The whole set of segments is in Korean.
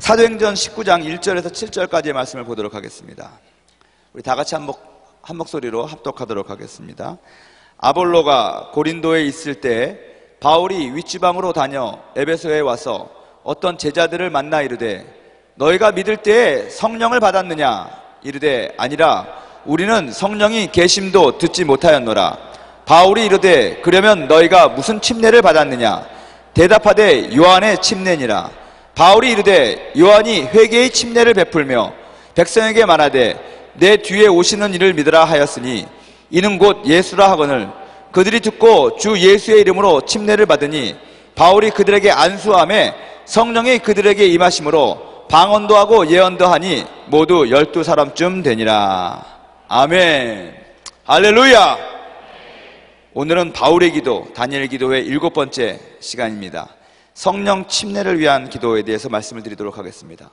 사도행전 19장 1절에서 7절까지의 말씀을 보도록 하겠습니다. 우리 다 같이 한 목소리로 합독하도록 하겠습니다. 아볼로가 고린도에 있을 때 바울이 윗지방으로 다녀 에베소에 와서 어떤 제자들을 만나 이르되 너희가 믿을 때에 성령을 받았느냐? 이르되 아니라 우리는 성령이 계심도 듣지 못하였노라. 바울이 이르되 그러면 너희가 무슨 침례를 받았느냐? 대답하되 요한의 침례니라. 바울이 이르되 요한이 회개의 침례를 베풀며 백성에게 말하되 내 뒤에 오시는 이를 믿으라 하였으니 이는 곧 예수라 하거늘 그들이 듣고 주 예수의 이름으로 침례를 받으니 바울이 그들에게 안수함에 성령이 그들에게 임하심으로 방언도 하고 예언도 하니 모두 12사람쯤 되니라. 아멘. 할렐루야. 오늘은 바울의 기도, 다니엘 기도의 7번째 시간입니다. 성령 침례를 위한 기도에 대해서 말씀을 드리도록 하겠습니다.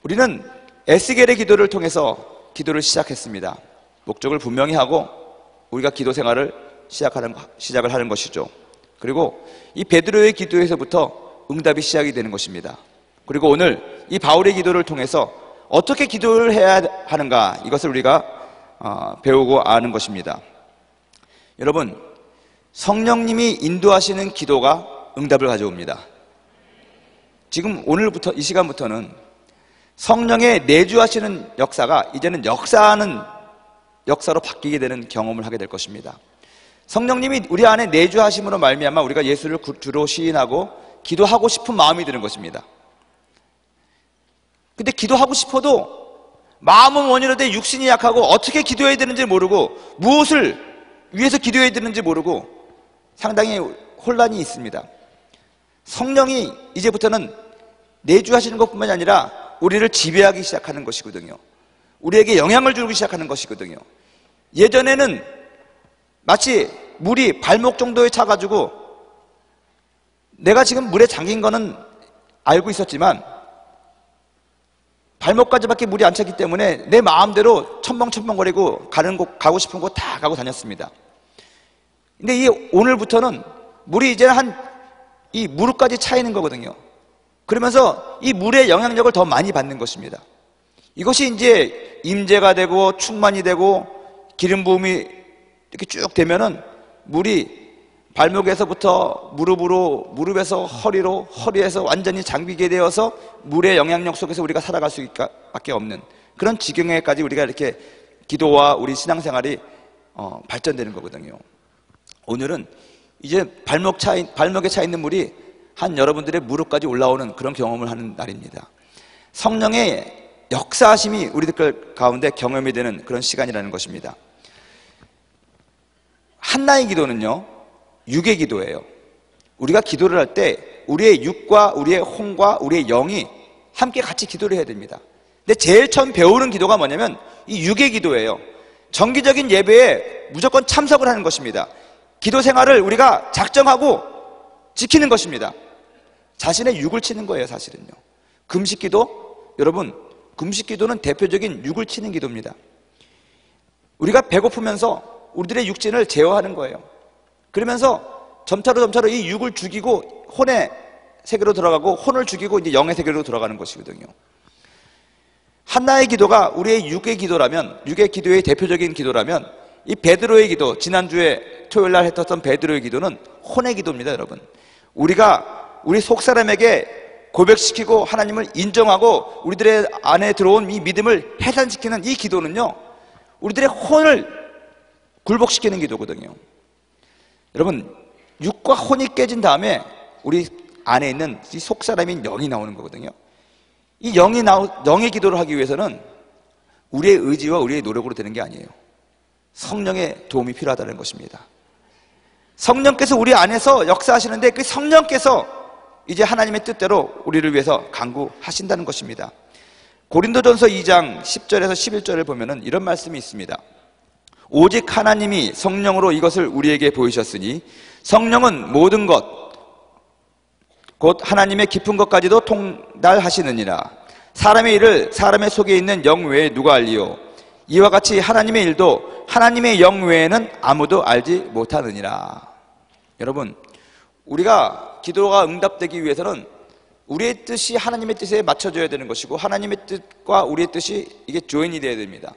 우리는 에스겔의 기도를 통해서 기도를 시작했습니다. 목적을 분명히 하고 우리가 기도 생활을 시작을 하는 것이죠. 그리고 이 베드로의 기도에서부터 응답이 시작이 되는 것입니다. 그리고 오늘 이 바울의 기도를 통해서 어떻게 기도를 해야 하는가, 이것을 우리가 배우고 아는 것입니다. 여러분, 성령님이 인도하시는 기도가 응답을 가져옵니다. 지금 오늘부터, 이 시간부터는 성령의 내주하시는 역사가 이제는 역사하는 역사로 바뀌게 되는 경험을 하게 될 것입니다. 성령님이 우리 안에 내주하심으로 말미암아 우리가 예수를 주로 시인하고 기도하고 싶은 마음이 드는 것입니다. 근데 기도하고 싶어도 마음은 원이로되 육신이 약하고 어떻게 기도해야 되는지 모르고 무엇을 위해서 기도해야 되는지 모르고 상당히 혼란이 있습니다. 성령이 이제부터는 내주하시는 것뿐만이 아니라 우리를 지배하기 시작하는 것이거든요. 우리에게 영향을 주기 시작하는 것이거든요. 예전에는 마치 물이 발목 정도에 차가지고 내가 지금 물에 잠긴 거는 알고 있었지만 발목까지밖에 물이 안 찼기 때문에 내 마음대로 첨벙첨벙거리고 가고 싶은 곳 다 가고 다녔습니다. 근데 오늘부터는 물이 이제 이 무릎까지 차 있는 거거든요. 그러면서 이 물의 영향력을 더 많이 받는 것입니다. 이것이 이제 임재가 되고 충만이 되고 기름 부음이 이렇게 쭉 되면은 물이 발목에서부터 무릎으로, 무릎에서 허리로, 허리에서 완전히 잠기게 되어서 물의 영향력 속에서 우리가 살아갈 수밖에 없는 그런 지경에까지 우리가 이렇게 기도와 우리 신앙생활이 발전되는 거거든요. 오늘은 이제 발목에 차 있는 물이 한 여러분들의 무릎까지 올라오는 그런 경험을 하는 날입니다. 성령의 역사하심이 우리들 가운데 경험이 되는 그런 시간이라는 것입니다. 한나의 기도는요, 육의 기도예요. 우리가 기도를 할 때 우리의 육과 우리의 혼과 우리의 영이 함께 같이 기도를 해야 됩니다. 근데 제일 처음 배우는 기도가 뭐냐면 이 육의 기도예요. 정기적인 예배에 무조건 참석을 하는 것입니다. 기도 생활을 우리가 작정하고 지키는 것입니다. 자신의 육을 치는 거예요, 사실은요. 금식기도, 여러분, 금식기도는 대표적인 육을 치는 기도입니다. 우리가 배고프면서 우리들의 육신을 제어하는 거예요. 그러면서 점차로 이 육을 죽이고 혼의 세계로 들어가고 혼을 죽이고 이제 영의 세계로 들어가는 것이거든요. 한나의 기도가 우리의 육의 기도라면, 육의 기도의 대표적인 기도라면 이 베드로의 기도, 지난주에 토요일날 했었던 베드로의 기도는 혼의 기도입니다, 여러분. 우리가 우리 속사람에게 고백시키고 하나님을 인정하고 우리들의 안에 들어온 이 믿음을 해산시키는 이 기도는요, 우리들의 혼을 굴복시키는 기도거든요. 여러분, 육과 혼이 깨진 다음에 우리 안에 있는 이 속사람인 영이 나오는 거거든요. 이 영의 기도를 하기 위해서는 우리의 의지와 우리의 노력으로 되는 게 아니에요. 성령의 도움이 필요하다는 것입니다. 성령께서 우리 안에서 역사하시는데 그 성령께서 이제 하나님의 뜻대로 우리를 위해서 간구하신다는 것입니다. 고린도전서 2장 10절에서 11절을 보면은 이런 말씀이 있습니다. 오직 하나님이 성령으로 이것을 우리에게 보이셨으니 성령은 모든 것 곧 하나님의 깊은 것까지도 통달하시느니라. 사람의 일을 사람의 속에 있는 영 외에 누가 알리요? 이와 같이 하나님의 일도 하나님의 영 외에는 아무도 알지 못하느니라. 여러분, 우리가 기도가 응답되기 위해서는 우리의 뜻이 하나님의 뜻에 맞춰져야 되는 것이고 하나님의 뜻과 우리의 뜻이 이게 조인이 되어야 됩니다.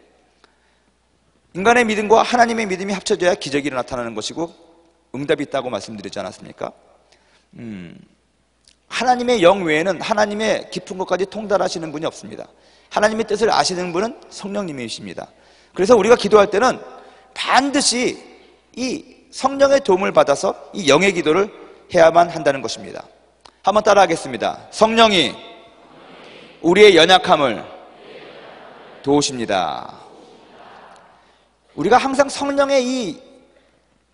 인간의 믿음과 하나님의 믿음이 합쳐져야 기적이 나타나는 것이고 응답이 있다고 말씀드리지 않았습니까? 하나님의 영 외에는 하나님의 깊은 것까지 통달하시는 분이 없습니다. 하나님의 뜻을 아시는 분은 성령님이십니다. 그래서 우리가 기도할 때는 반드시 이 성령의 도움을 받아서 이 영의 기도를 해야만 한다는 것입니다. 한번 따라하겠습니다. 성령이 우리의 연약함을 도우십니다. 우리가 항상 성령의 이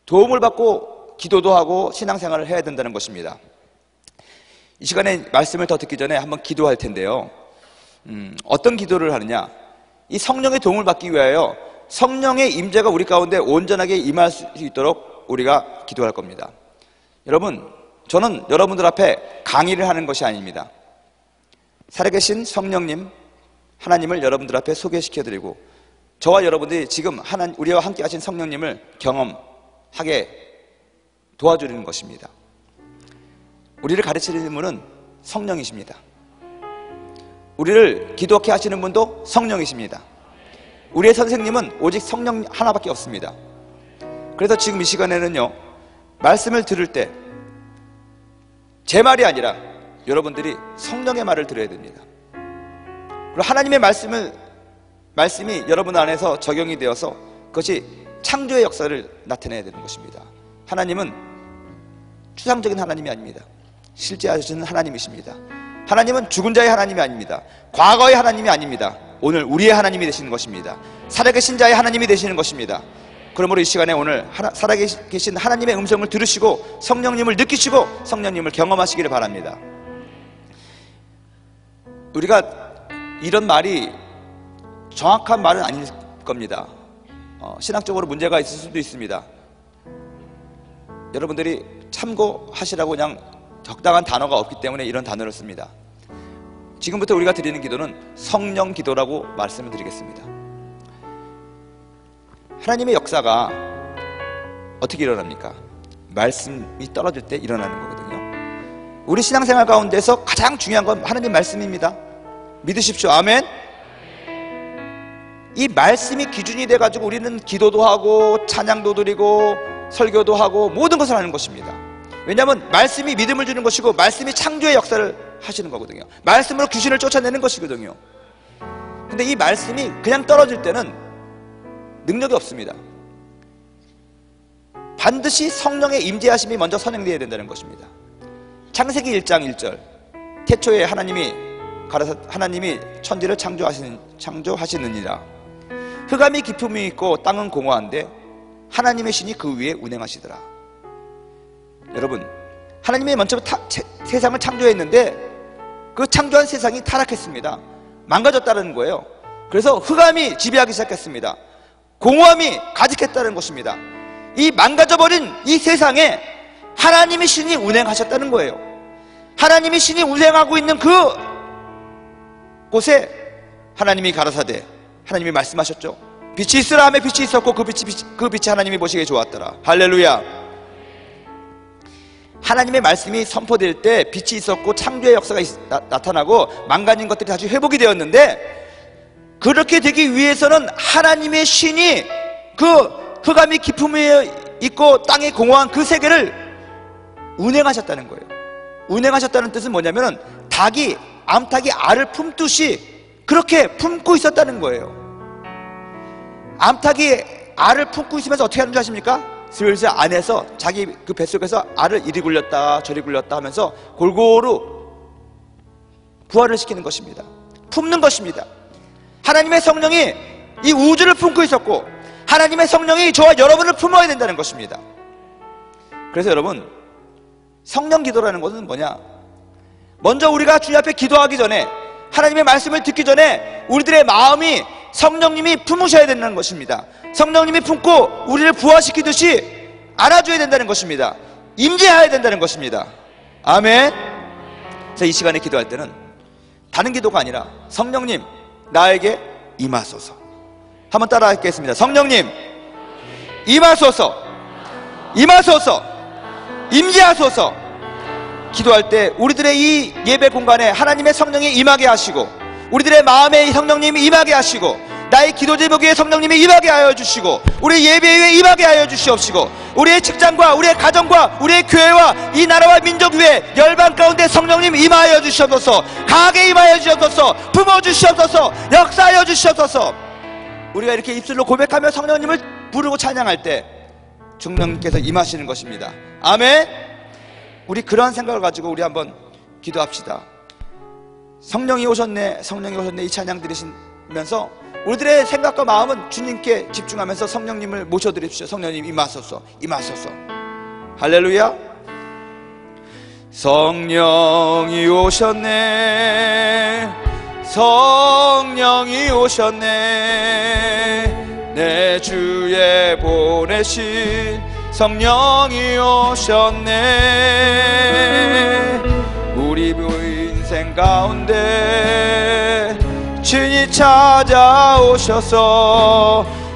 도움을 받고 기도도 하고 신앙생활을 해야 된다는 것입니다. 이 시간에 말씀을 더 듣기 전에 한번 기도할 텐데요. 어떤 기도를 하느냐? 이 성령의 도움을 받기 위하여 성령의 임재가 우리 가운데 온전하게 임할 수 있도록 우리가 기도할 겁니다. 여러분, 저는 여러분들 앞에 강의를 하는 것이 아닙니다. 살아계신 성령님, 하나님을 여러분들 앞에 소개시켜드리고 저와 여러분들이 지금 우리와 함께 하신 성령님을 경험하게 도와주는 것입니다. 우리를 가르치는 분은 성령이십니다. 우리를 기도케 하시는 분도 성령이십니다. 우리의 선생님은 오직 성령 하나밖에 없습니다. 그래서 지금 이 시간에는요, 말씀을 들을 때 제 말이 아니라 여러분들이 성령의 말을 들어야 됩니다. 그리고 하나님의 말씀이 여러분 안에서 적용이 되어서 그것이 창조의 역사를 나타내야 되는 것입니다. 하나님은 추상적인 하나님이 아닙니다. 실제 하시는 하나님이십니다. 하나님은 죽은 자의 하나님이 아닙니다. 과거의 하나님이 아닙니다. 오늘 우리의 하나님이 되시는 것입니다. 살아계신 자의 하나님이 되시는 것입니다. 그러므로 이 시간에 오늘 살아계신 하나님의 음성을 들으시고 성령님을 느끼시고 성령님을 경험하시기를 바랍니다. 우리가 이런 말이 정확한 말은 아닐 겁니다. 신학적으로 문제가 있을 수도 있습니다. 여러분들이 참고하시라고 그냥 적당한 단어가 없기 때문에 이런 단어를 씁니다. 지금부터 우리가 드리는 기도는 성령 기도라고 말씀을 드리겠습니다. 하나님의 역사가 어떻게 일어납니까? 말씀이 떨어질 때 일어나는 거거든요. 우리 신앙생활 가운데서 가장 중요한 건 하나님 말씀입니다. 믿으십시오. 아멘. 이 말씀이 기준이 돼가지고 우리는 기도도 하고 찬양도 드리고 설교도 하고 모든 것을 하는 것입니다. 왜냐하면 말씀이 믿음을 주는 것이고 말씀이 창조의 역사를 하시는 거거든요. 말씀으로 귀신을 쫓아내는 것이거든요. 근데 이 말씀이 그냥 떨어질 때는 능력이 없습니다. 반드시 성령의 임재하심이 먼저 선행되어야 된다는 것입니다. 창세기 1장 1절 태초에 하나님이 천지를 창조하시느니라. 흑암이 깊음이 있고 땅은 공허한데 하나님의 신이 그 위에 운행하시더라. 여러분, 하나님이 먼저 세상을 창조했는데 그 창조한 세상이 타락했습니다. 망가졌다는 거예요. 그래서 흑암이 지배하기 시작했습니다. 공허함이 가득했다는 것입니다. 이 망가져버린 이 세상에 하나님의 신이 운행하셨다는 거예요. 하나님의 신이 운행하고 있는 그 곳에 하나님이 가라사대, 하나님이 말씀하셨죠. 빛이 있으라 하며 빛이 있었고 그 빛이 하나님이 보시기에 좋았더라. 할렐루야. 하나님의 말씀이 선포될 때 빛이 있었고 창조의 역사가 나타나고 망가진 것들이 다시 회복이 되었는데, 그렇게 되기 위해서는 하나님의 신이 그 흑암이 깊음에 있고 땅이 공허한 그 세계를 운행하셨다는 거예요. 운행하셨다는 뜻은 뭐냐면은 암탉이 알을 품듯이 그렇게 품고 있었다는 거예요. 암탉이 알을 품고 있으면서 어떻게 하는 줄 아십니까? 슬슬 안에서 자기 그 뱃속에서 알을 이리 굴렸다 저리 굴렸다 하면서 골고루 부화를 시키는 것입니다. 품는 것입니다. 하나님의 성령이 이 우주를 품고 있었고 하나님의 성령이 저와 여러분을 품어야 된다는 것입니다. 그래서 여러분, 성령 기도라는 것은 뭐냐? 먼저 우리가 주님 앞에 기도하기 전에, 하나님의 말씀을 듣기 전에 우리들의 마음이 성령님이 품으셔야 된다는 것입니다. 성령님이 품고 우리를 부화시키듯이 안아줘야 된다는 것입니다. 임재해야 된다는 것입니다. 아멘. 그래서 이 시간에 기도할 때는 다른 기도가 아니라 성령님 나에게 임하소서. 한번 따라 하겠습니다. 성령님 임하소서. 임하소서. 임재하소서. 기도할 때 우리들의 이 예배 공간에 하나님의 성령이 임하게 하시고, 우리들의 마음에 성령님이 임하게 하시고, 나의 기도 제목에 성령님이 임하게 하여 주시고, 우리 예배에 임하게 하여 주시옵시고, 우리의 직장과 우리의 가정과 우리의 교회와 이 나라와 민족 위에 열방 가운데 성령님 임하여 주시옵소서. 강하게 임하여 주시옵소서. 부어 주시옵소서. 역사하여 주시옵소서. 우리가 이렇게 입술로 고백하며 성령님을 부르고 찬양할 때 성령님께서 임하시는 것입니다. 아멘. 우리 그러한 생각을 가지고 우리 한번 기도합시다. 성령이 오셨네, 성령이 오셨네, 이 찬양 들으시면서 우리들의 생각과 마음은 주님께 집중하면서 성령님을 모셔드립시오. 성령님 임하소서, 임하소서. 할렐루야. 성령이 오셨네, 성령이 오셨네, 내 주에 보내신 성령이 오셨네. 우리 인생 가운데 친히 찾아오셔서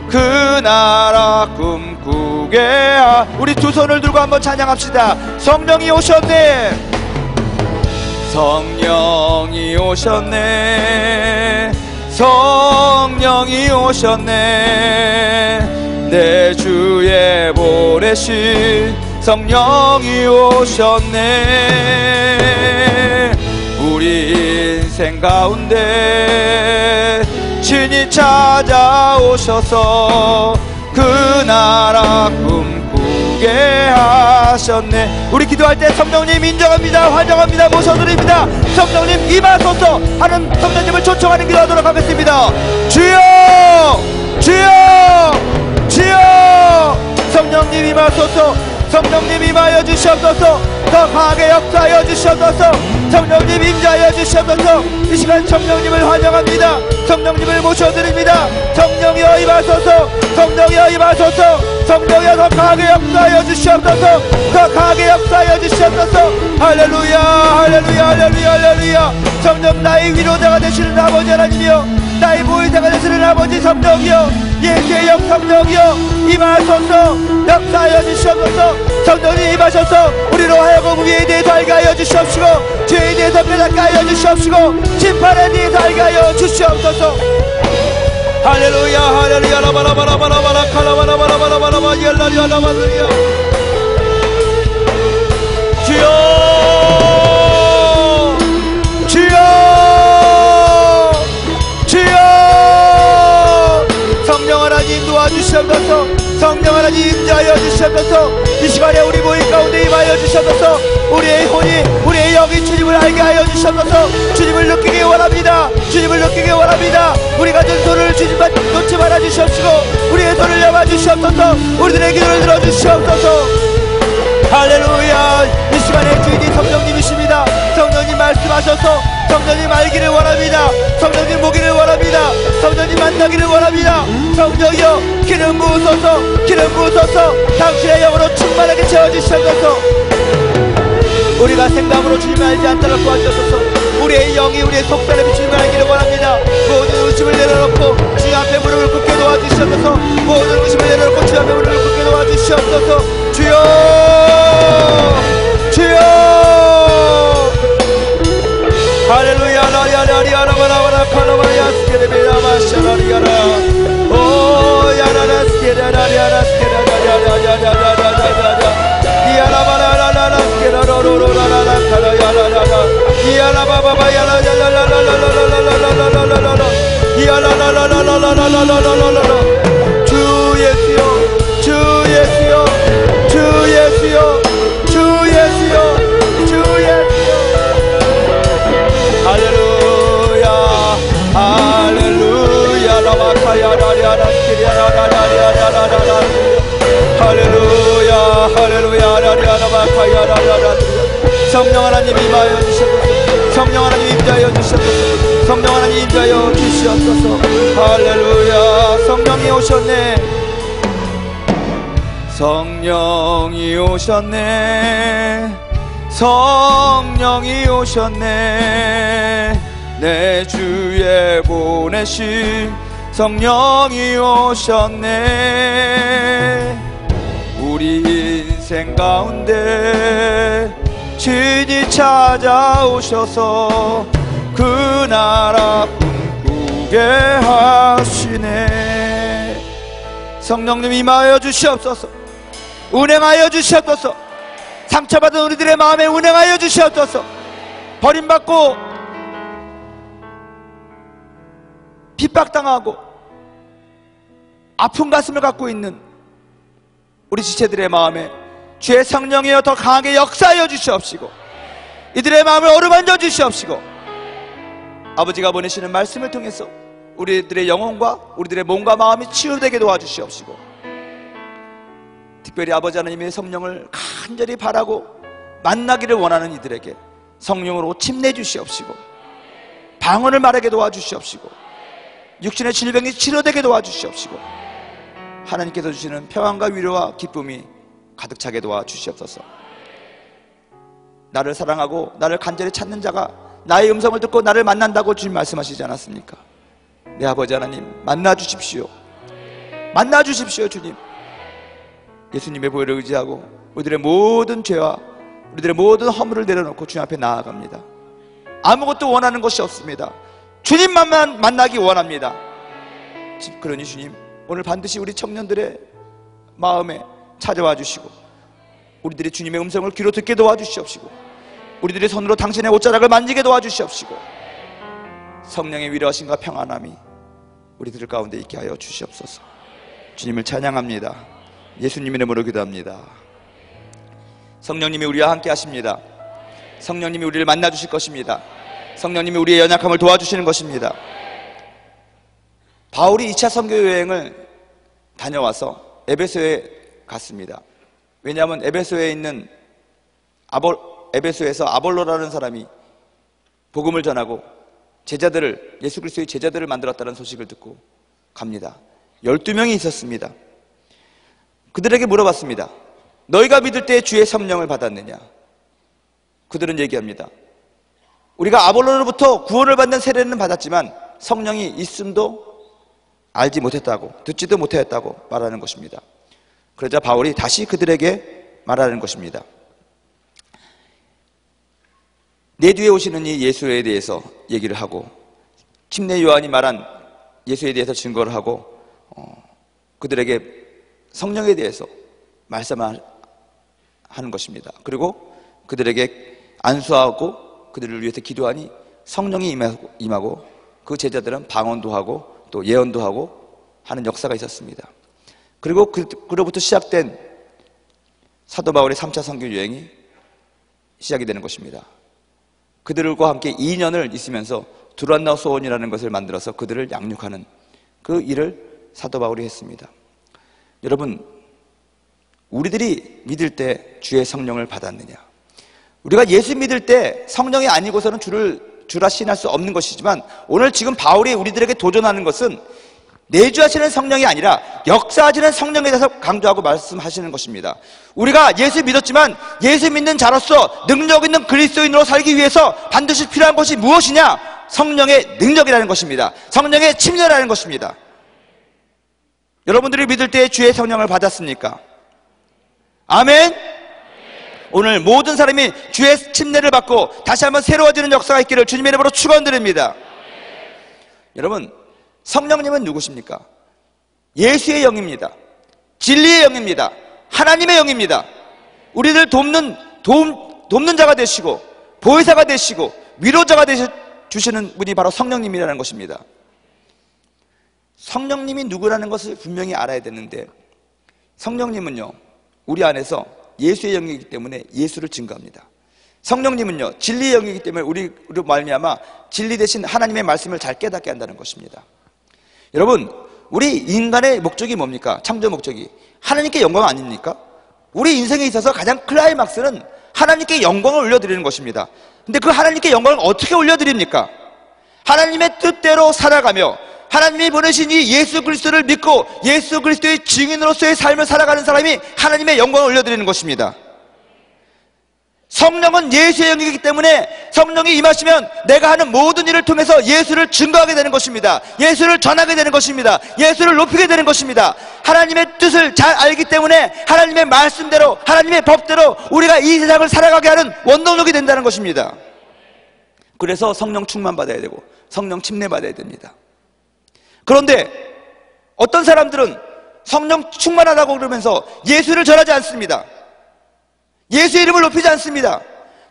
그 나라 꿈꾸게 우리 두 손을 들고 한번 찬양합시다. 성령이 오셨네, 성령이 오셨네, 성령이 오셨네, 내 주에 보내신 성령이 오셨네. 우리 인생 가운데 친히 찾아오셔서 그 나라 꿈꾸게 하셨네. 우리 기도할 때 성령님 인정합니다, 환영합니다, 모셔드립니다. 성령님 임하소서 하는 성령님을 초청하는 기도하도록 하겠습니다. 주여, 주여, 주여. 성령님 임하소서, 성령님 임하여 주시옵소서. 더 강하게 역사하여 주시옵소서. 성령님 임자하여 주시옵소서. 이 시간 성령님을 환영합니다. 성령님을 모셔드립니다. 성령이여 임하소서, 성령이여 임하소서. 성령이여 더 강하게 역사하여 주시옵소서. 더 강하게 역사하여 주시옵소서. 할렐루야, 할렐루야, 할렐루야, 할렐루야. 성령 나의 위로자가 되시는 아버지 하나님이여, 나의 보혜자가 되시는 아버지 성령이여, 예수의 영 성령이여 임하소서. 역사하여 주시옵소서. 성령님 임하셔서 우리로 하여금 위에 대해서 알게 하여 주시옵시고, 죄에 대해서 깨닫게 하여 주시옵시고, 심판에 대해서 알게 하여 주시옵소서. 할렐루야, 할렐루야. 라바라바라바라바라 카라바라바라바라바라바 열라리아라바드리아. 주여, 주여, 주여. 성령 하나님 도와주시옵소서. 성령 하나님 임자하여 주시옵소서. 이 시간에 우리 모임 가운데 임하여 주시옵소서. 우리의 혼이, 우리의 영이 주님을 알게 하여 주시옵소서. 주님을 느끼기 원합니다. 주님을 느끼기 원합니다. 우리가 든 손을 주님만 놓지 말아 주시옵시고, 우리의 손을 잡아 주시옵소서. 우리들의 기도를 들어 주시옵소서. 할렐루야. 이 시간에 주인이 성령님이십니다. 성령님 말씀하셔서 성령님 알기를 원합니다. 성령님 보기를 원합니다. 성령님 만나기를 원합니다. 성령이여 기름 부으소서, 기름 부으소서. 당신의 영으로 충만하게 채워주시옵소서. 우리가 생각으로 주님을 알지 않도록 도와주셔서 우리의 영이, 우리의 속사람이 주님을 알기를 원합니다. 모든 의심을 내려놓고 주님 앞에 무릎을 꿇게 도와주시옵소서. 모든 의심을 내려놓고 주님 앞에 무릎을 꿇게 도와주시옵소서. 주여, 주여. 할렐루야. 라리아라리아라바라바라 카라바야 스케레베라마샤라리아라. 오 야라라 스케라라리아라 스케라라리아라라라라라라라. 이야라바라라라라 스케라로로로라라라 카라야라라라. 이야라바바바야라야라라라라라라라라라라라. 이야라라라라라라라라라라라. 주 예수여, 주 예수여, 주 예수여, 주 예수여, 주 예수여. 할렐루야, 할렐루야. 라마카야라리아라 스키리아라라라라라라라. 할렐루야, 할렐루야. 라리아라마카야라라라. 성령 하나님 임하여 주시옵소서. 성령 하나님 임자하여 주시옵소서. 성령 하나님 임자하여 주시옵소서. 할렐루야. 성령이 오셨네, 성령이 오셨네, 성령이 오셨네, 내 주에 보내신 성령이 오셨네. 우리 인생 가운데 주인이 찾아오셔서 그 나라 꿈꾸게 하시네. 성령님 임하여 주시옵소서. 운행하여 주시옵소서. 상처받은 우리들의 마음에 운행하여 주시옵소서. 버림받고 핍박당하고 아픈 가슴을 갖고 있는 우리 지체들의 마음에 주의 성령이여 더 강하게 역사하여 주시옵시고 이들의 마음을 어루만져 주시옵시고 아버지가 보내시는 말씀을 통해서 우리들의 영혼과 우리들의 몸과 마음이 치유되게 도와주시옵시고 특별히 아버지 하나님의 성령을 간절히 바라고 만나기를 원하는 이들에게 성령으로 침내 주시옵시고 방언을 말하게 도와주시옵시고 육신의 질병이 치료되게 도와주시옵시고 하나님께서 주시는 평안과 위로와 기쁨이 가득 차게 도와주시옵소서. 나를 사랑하고 나를 간절히 찾는 자가 나의 음성을 듣고 나를 만난다고 주님 말씀하시지 않았습니까? 내 아버지 하나님 만나 주십시오. 만나 주십시오. 주님, 예수님의 보혈을 의지하고 우리들의 모든 죄와 우리들의 모든 허물을 내려놓고 주님 앞에 나아갑니다. 아무것도 원하는 것이 없습니다. 주님만 만나기 원합니다. 그러니 주님, 오늘 반드시 우리 청년들의 마음에 찾아와 주시고 우리들이 주님의 음성을 귀로 듣게 도와주시옵시고 우리들의 손으로 당신의 옷자락을 만지게 도와주시옵시고 성령의 위로하심과 평안함이 우리들 가운데 있게 하여 주시옵소서. 주님을 찬양합니다. 예수님의 이름으로 기도합니다. 성령님이 우리와 함께 하십니다. 성령님이 우리를 만나 주실 것입니다. 성령님이 우리의 연약함을 도와주시는 것입니다. 바울이 2차 선교 여행을 다녀와서 에베소에 갔습니다. 왜냐하면 에베소에 있는 에베소에서 아볼로라는 사람이 복음을 전하고 제자들을, 예수 그리스도의 제자들을 만들었다는 소식을 듣고 갑니다. 12명이 있었습니다. 그들에게 물어봤습니다. 너희가 믿을 때 주의 성령을 받았느냐? 그들은 얘기합니다. 우리가 아볼로로부터 구원을 받는 세례는 받았지만 성령이 있음도 알지 못했다고, 듣지도 못했다고 말하는 것입니다. 그러자 바울이 다시 그들에게 말하는 것입니다. 내 뒤에 오시는 이 예수에 대해서 얘기를 하고 침례 요한이 말한 예수에 대해서 증거를 하고 그들에게 성령에 대해서 말씀하는 것입니다. 그리고 그들에게 안수하고 그들을 위해서 기도하니 성령이 임하고 그 제자들은 방언도 하고 또 예언도 하고 하는 역사가 있었습니다. 그리고 그로부터 시작된 사도 바울의 3차 선교 여행이 시작이 되는 것입니다. 그들과 함께 2년을 있으면서 두란노 소원이라는 것을 만들어서 그들을 양육하는 그 일을 사도 바울이 했습니다. 여러분, 우리들이 믿을 때 주의 성령을 받았느냐? 우리가 예수 믿을 때 성령이 아니고서는 주라 시인할 수 없는 것이지만 오늘 지금 바울이 우리들에게 도전하는 것은 내주하시는 성령이 아니라 역사하시는 성령에 대해서 강조하고 말씀하시는 것입니다. 우리가 예수 믿었지만 예수 믿는 자로서 능력 있는 그리스도인으로 살기 위해서 반드시 필요한 것이 무엇이냐? 성령의 능력이라는 것입니다. 성령의 침례라는 것입니다. 여러분들이 믿을 때 주의 성령을 받았습니까? 아멘. 오늘 모든 사람이 주의 침례를 받고 다시 한번 새로워지는 역사가 있기를 주님의 이름으로 축원드립니다. 여러분, 성령님은 누구십니까? 예수의 영입니다. 진리의 영입니다. 하나님의 영입니다. 우리를 돕는 자가 되시고 보혜사가 되시고 위로자가 되주시는 분이 바로 성령님이라는 것입니다. 성령님이 누구라는 것을 분명히 알아야 되는데 성령님은요, 우리 안에서 예수의 영이기 때문에 예수를 증거합니다. 성령님은요, 진리의 영이기 때문에 우리로 말미암아 진리 대신 하나님의 말씀을 잘 깨닫게 한다는 것입니다. 여러분, 우리 인간의 목적이 뭡니까? 창조 목적이 하나님께 영광 아닙니까? 우리 인생에 있어서 가장 클라이막스는 하나님께 영광을 올려드리는 것입니다. 근데 그 하나님께 영광을 어떻게 올려드립니까? 하나님의 뜻대로 살아가며 하나님이 보내신 이 예수 그리스도를 믿고 예수 그리스도의 증인으로서의 삶을 살아가는 사람이 하나님의 영광을 올려드리는 것입니다. 성령은 예수의 영이기 때문에 성령이 임하시면 내가 하는 모든 일을 통해서 예수를 증거하게 되는 것입니다. 예수를 전하게 되는 것입니다. 예수를 높이게 되는 것입니다. 하나님의 뜻을 잘 알기 때문에 하나님의 말씀대로, 하나님의 법대로 우리가 이 세상을 살아가게 하는 원동력이 된다는 것입니다. 그래서 성령 충만 받아야 되고 성령 침례 받아야 됩니다. 그런데 어떤 사람들은 성령 충만하다고 그러면서 예수를 전하지 않습니다. 예수의 이름을 높이지 않습니다.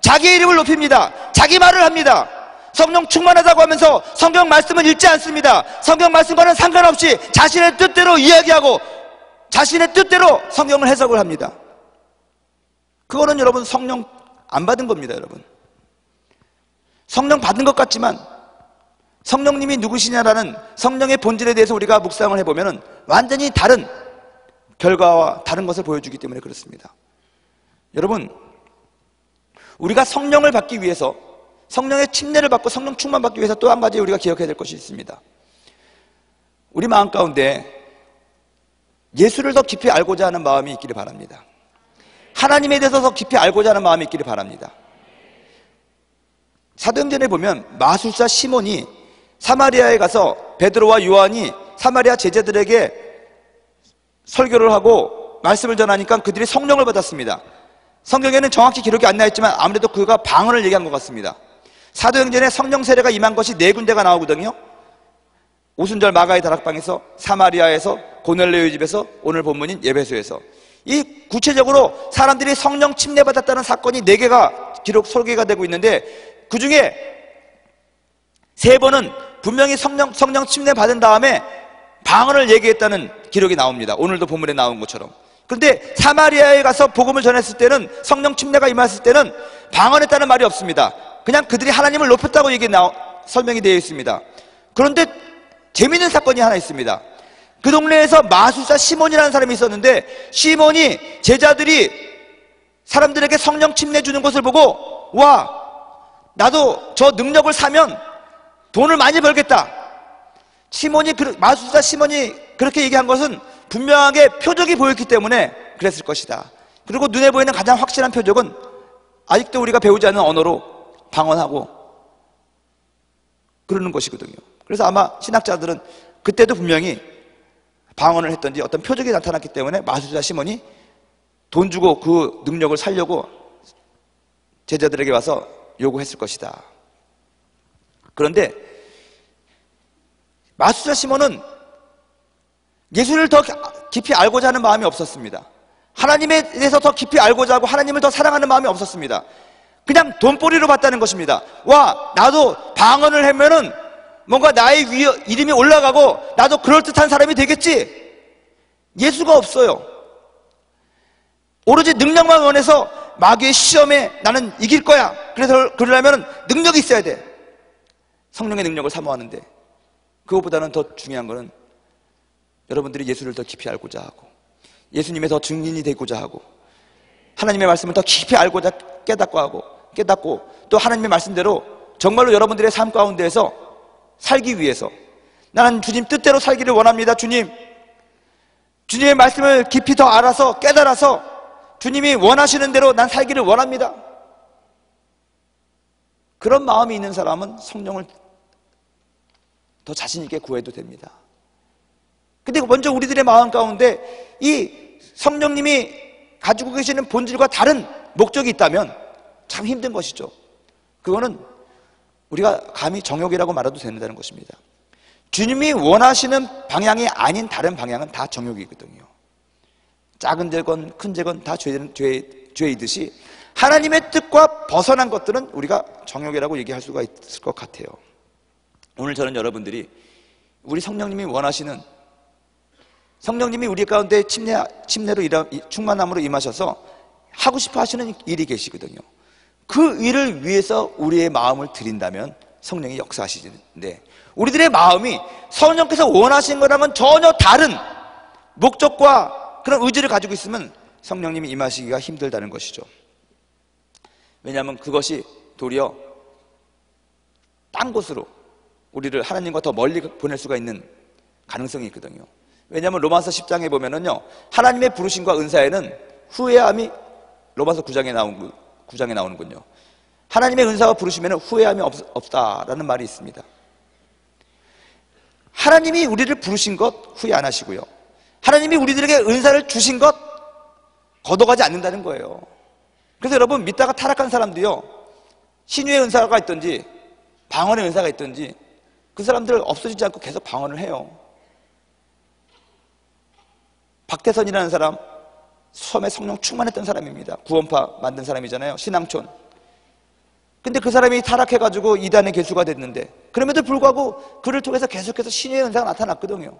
자기의 이름을 높입니다. 자기 말을 합니다. 성령 충만하다고 하면서 성경 말씀을 읽지 않습니다. 성경 말씀과는 상관없이 자신의 뜻대로 이야기하고 자신의 뜻대로 성경을 해석을 합니다. 그거는 여러분 성령 안 받은 겁니다. 여러분, 성령 받은 것 같지만 성령님이 누구시냐라는 성령의 본질에 대해서 우리가 묵상을 해보면 완전히 다른 결과와 다른 것을 보여주기 때문에 그렇습니다. 여러분, 우리가 성령을 받기 위해서, 성령의 침례를 받고 성령 충만 받기 위해서 또 한 가지 우리가 기억해야 될 것이 있습니다. 우리 마음 가운데 예수를 더 깊이 알고자 하는 마음이 있기를 바랍니다. 하나님에 대해서 더 깊이 알고자 하는 마음이 있기를 바랍니다. 사도행전에 보면 마술사 시몬이 사마리아에 가서 베드로와 요한이 사마리아 제자들에게 설교를 하고 말씀을 전하니까 그들이 성령을 받았습니다. 성경에는 정확히 기록이 안 나있지만 아무래도 그가 방언을 얘기한 것 같습니다. 사도행전에 성령 세례가 임한 것이 4군데가 나오거든요. 오순절 마가의 다락방에서, 사마리아에서, 고넬레오의 집에서, 오늘 본문인 에베소에서. 이 구체적으로 사람들이 성령 침례 받았다는 사건이 4개가 기록 설계가 되고 있는데 그 중에 3번은 분명히 성령 침례 받은 다음에 방언을 얘기했다는 기록이 나옵니다. 오늘도 본문에 나온 것처럼. 그런데 사마리아에 가서 복음을 전했을 때는, 성령 침례가 임했을 때는 방언했다는 말이 없습니다. 그냥 그들이 하나님을 높였다고 설명이 되어 있습니다. 그런데 재미있는 사건이 하나 있습니다. 그 동네에서 마술사 시몬이라는 사람이 있었는데, 시몬이 제자들이 사람들에게 성령 침례 주는 것을 보고, 와, 나도 저 능력을 사면 돈을 많이 벌겠다. 마술사 시몬이 그렇게 얘기한 것은 분명하게 표적이 보였기 때문에 그랬을 것이다. 그리고 눈에 보이는 가장 확실한 표적은 아직도 우리가 배우지 않은 언어로 방언하고 그러는 것이거든요. 그래서 아마 신학자들은 그때도 분명히 방언을 했던지 어떤 표적이 나타났기 때문에 마술사 시몬이 돈 주고 그 능력을 살려고 제자들에게 와서 요구했을 것이다. 그런데 마술사 시몬은 예수를 더 깊이 알고자 하는 마음이 없었습니다. 하나님에 대해서 더 깊이 알고자 하고 하나님을 더 사랑하는 마음이 없었습니다. 그냥 돈벌이로 봤다는 것입니다. 와, 나도 방언을 하면은 뭔가 나의 이름이 올라가고 나도 그럴듯한 사람이 되겠지. 예수가 없어요. 오로지 능력만 원해서 마귀의 시험에 나는 이길 거야. 그래서 그러려면 능력이 있어야 돼. 성령의 능력을 사모하는데, 그것보다는 더 중요한 것은 여러분들이 예수를 더 깊이 알고자 하고 예수님의 더 증인이 되고자 하고 하나님의 말씀을 더 깊이 알고자 깨닫고 또 하나님의 말씀대로 정말로 여러분들의 삶 가운데에서 살기 위해서, 나는 주님 뜻대로 살기를 원합니다. 주님의 말씀을 깊이 더 알아서 깨달아서 주님이 원하시는 대로 난 살기를 원합니다. 그런 마음이 있는 사람은 성령을 더 자신 있게 구해도 됩니다. 근데 먼저 우리들의 마음 가운데 이 성령님이 가지고 계시는 본질과 다른 목적이 있다면 참 힘든 것이죠. 그거는 우리가 감히 정욕이라고 말해도 된다는 것입니다. 주님이 원하시는 방향이 아닌 다른 방향은 다 정욕이거든요. 작은 죄건 큰 죄건 다 죄이듯이 하나님의 뜻과 벗어난 것들은 우리가 정욕이라고 얘기할 수가 있을 것 같아요. 오늘 저는 여러분들이 우리 성령님이 원하시는, 성령님이 우리 가운데 침례로 충만함으로 임하셔서 하고 싶어 하시는 일이 계시거든요. 그 일을 위해서 우리의 마음을 드린다면 성령이 역사하시는데, 우리들의 마음이 성령께서 원하시는 거랑은 전혀 다른 목적과 그런 의지를 가지고 있으면 성령님이 임하시기가 힘들다는 것이죠. 왜냐하면 그것이 도리어 딴 곳으로 우리를 하나님과 더 멀리 보낼 수가 있는 가능성이 있거든요. 왜냐하면 로마서 10장에 보면은요, 하나님의 부르심과 은사에는 후회함이, 로마서 9장에 나온 9장에 나오는군요. 하나님의 은사가 부르시면 후회함이 없다라는 말이 있습니다. 하나님이 우리를 부르신 것 후회 안 하시고요, 하나님이 우리들에게 은사를 주신 것 걷어가지 않는다는 거예요. 그래서 여러분, 믿다가 타락한 사람도요, 신유의 은사가 있든지 방언의 은사가 있든지 그 사람들 없어지지 않고 계속 방언을 해요. 박태선이라는 사람, 처음에 성령 충만했던 사람입니다. 구원파 만든 사람이잖아요. 신앙촌. 근데 그 사람이 타락해가지고 이단의 개수가 됐는데, 그럼에도 불구하고 그를 통해서 계속해서 신유의 은사가 나타났거든요.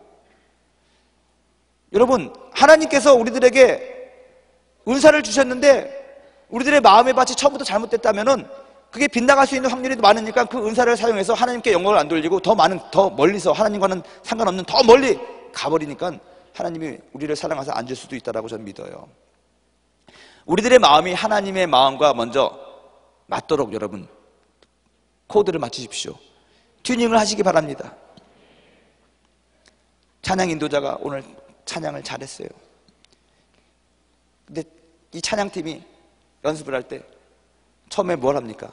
여러분, 하나님께서 우리들에게 은사를 주셨는데 우리들의 마음의 밭이 처음부터 잘못됐다면은 그게 빗나갈 수 있는 확률이 많으니까 그 은사를 사용해서 하나님께 영광을 안 돌리고 더 멀리서 하나님과는 상관없는 더 멀리 가버리니까 하나님이 우리를 사랑해서 안 줄 수도 있다라고 저는 믿어요. 우리들의 마음이 하나님의 마음과 먼저 맞도록 여러분 코드를 맞추십시오. 튜닝을 하시기 바랍니다. 찬양 인도자가 오늘 찬양을 잘했어요. 근데 이 찬양팀이 연습을 할 때 처음에 뭘 합니까?